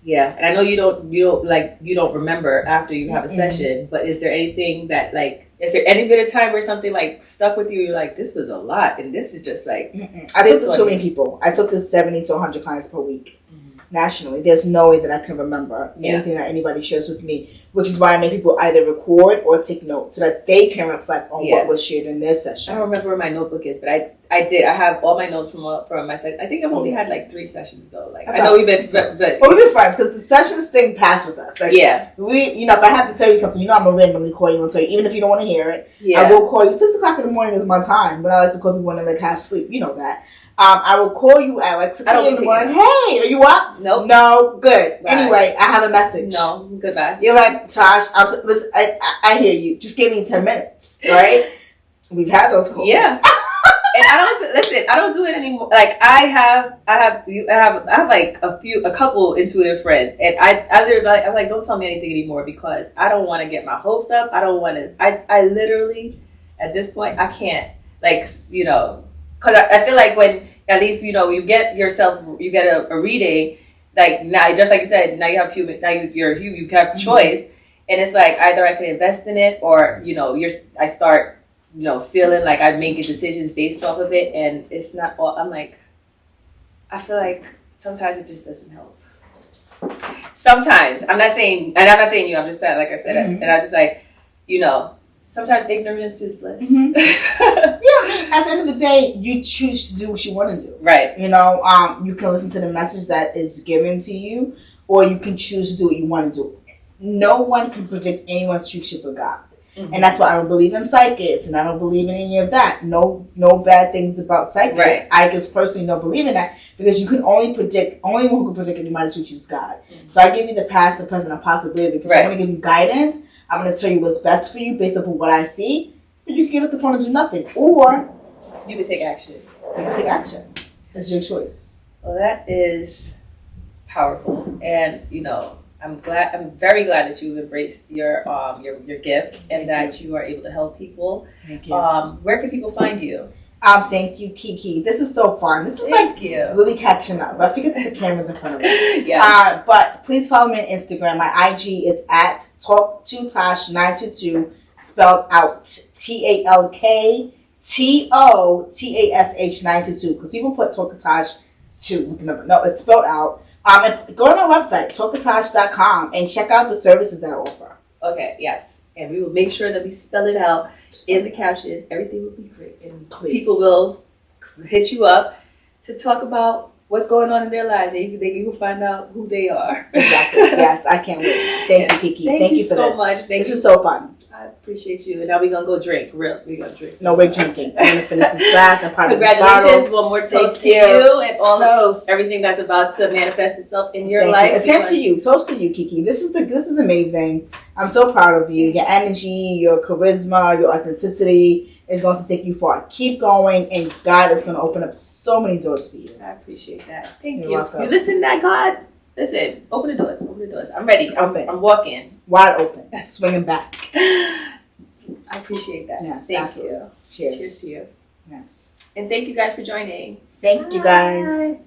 Yeah, and I know you don't remember after you have a session, but is there anything that is there any bit of time where something like stuck with you? You're like, this was a lot, and this is just like. I talk to so many people. I talk to 70 to 100 clients per week. nationally. There's no way that I can remember anything that anybody shares with me, which is why I make people either record or take notes so that they can reflect on what was shared in their session. I don't remember where my notebook is, but I have all my notes from my session. I think I've only had like 3 sessions though. Like I know we've been, but we've been friends because the sessions thing passed with us. Like we, you know, if I have to tell you something, you know, I'm gonna randomly call you and tell you, even if you don't want to hear it. I will call you. 6 o'clock in the morning is my time, but I like to call people when they like half sleep. You know that. I will call you at like 6 a.m. in the morning. Hey, are you up? Nope. No. Good. Bye. Anyway, I have a message. No. Goodbye. You're like, Tosh, listen, I hear you. Just give me 10 minutes, right? We've had those calls. Yeah. And I don't do it anymore. Like I have like a couple intuitive friends, and I'm like, don't tell me anything anymore because I don't want to get my hopes up. I don't want to. I literally at this point I can't, like, you know, because I feel like when at least, you know, you get a reading, like now, just like you said, now you have you have choice, and it's like either I can invest in it or, you know, I start, you know, feeling like I'm making decisions based off of it, and it's not all. I'm like, I feel like sometimes it just doesn't help. Sometimes I'm not saying you. I'm just saying, like I said, and I'm just like, you know, sometimes ignorance is bliss. Yeah, I mean, at the end of the day, you choose to do what you want to do. Right. You know, you can listen to the message that is given to you, or you can choose to do what you want to do. No one can predict anyone's future but God. And that's why I don't believe in psychics, and I don't believe in any of that. No bad things about psychics. Right. I just personally don't believe in that because you can only one who can predict anybody's future is God. So I give you the past, the present, and possibility because I'm going to give you guidance. I'm going to tell you what's best for you based off of what I see. But you can get off the phone and do nothing, or you can take action. You can take action. It's your choice. Well, that is powerful, and you know, I'm very glad that you've embraced your gift and that you are able to help people. Thank you. Where can people find you? Thank you, Kiki. This was so fun. This was really catching up. I forget that the camera's in front of me. Yes. But please follow me on Instagram. My IG is at TalkToTosh922, spelled out TalkToTash922. Because people put Talkatosh 2 with the number. No, it's spelled out. And go on our website, talkatosh.com, and check out the services that I offer. Okay, yes. And we will make sure that we spell it out in the captions. Everything will be great. And people will hit you up to talk about what's going on in their lives. And you will find out who they are. Exactly. Yes, I can't wait. Thank you, Kiki. Thank you for so much. This is so fun. I appreciate you. And now we're going to go drink. We're going to drink. No, we're drinking. I'm going to finish this glass. I'm part Congratulations. One more toast to you and everything that's about to manifest itself in your life. Same to you. Toast to you, Kiki. This is amazing. I'm so proud of you. Your energy, your charisma, your authenticity is going to take you far. Keep going, and God is going to open up so many doors for you. I appreciate that. Thank you. Welcome. You listen to that, God? Listen, open the doors. Open the doors. I'm ready. I'm walking. Wide open. Swinging back. I appreciate that. Yes, thank you. Cheers. Cheers to you. Yes. And thank you guys for joining. Thank you guys.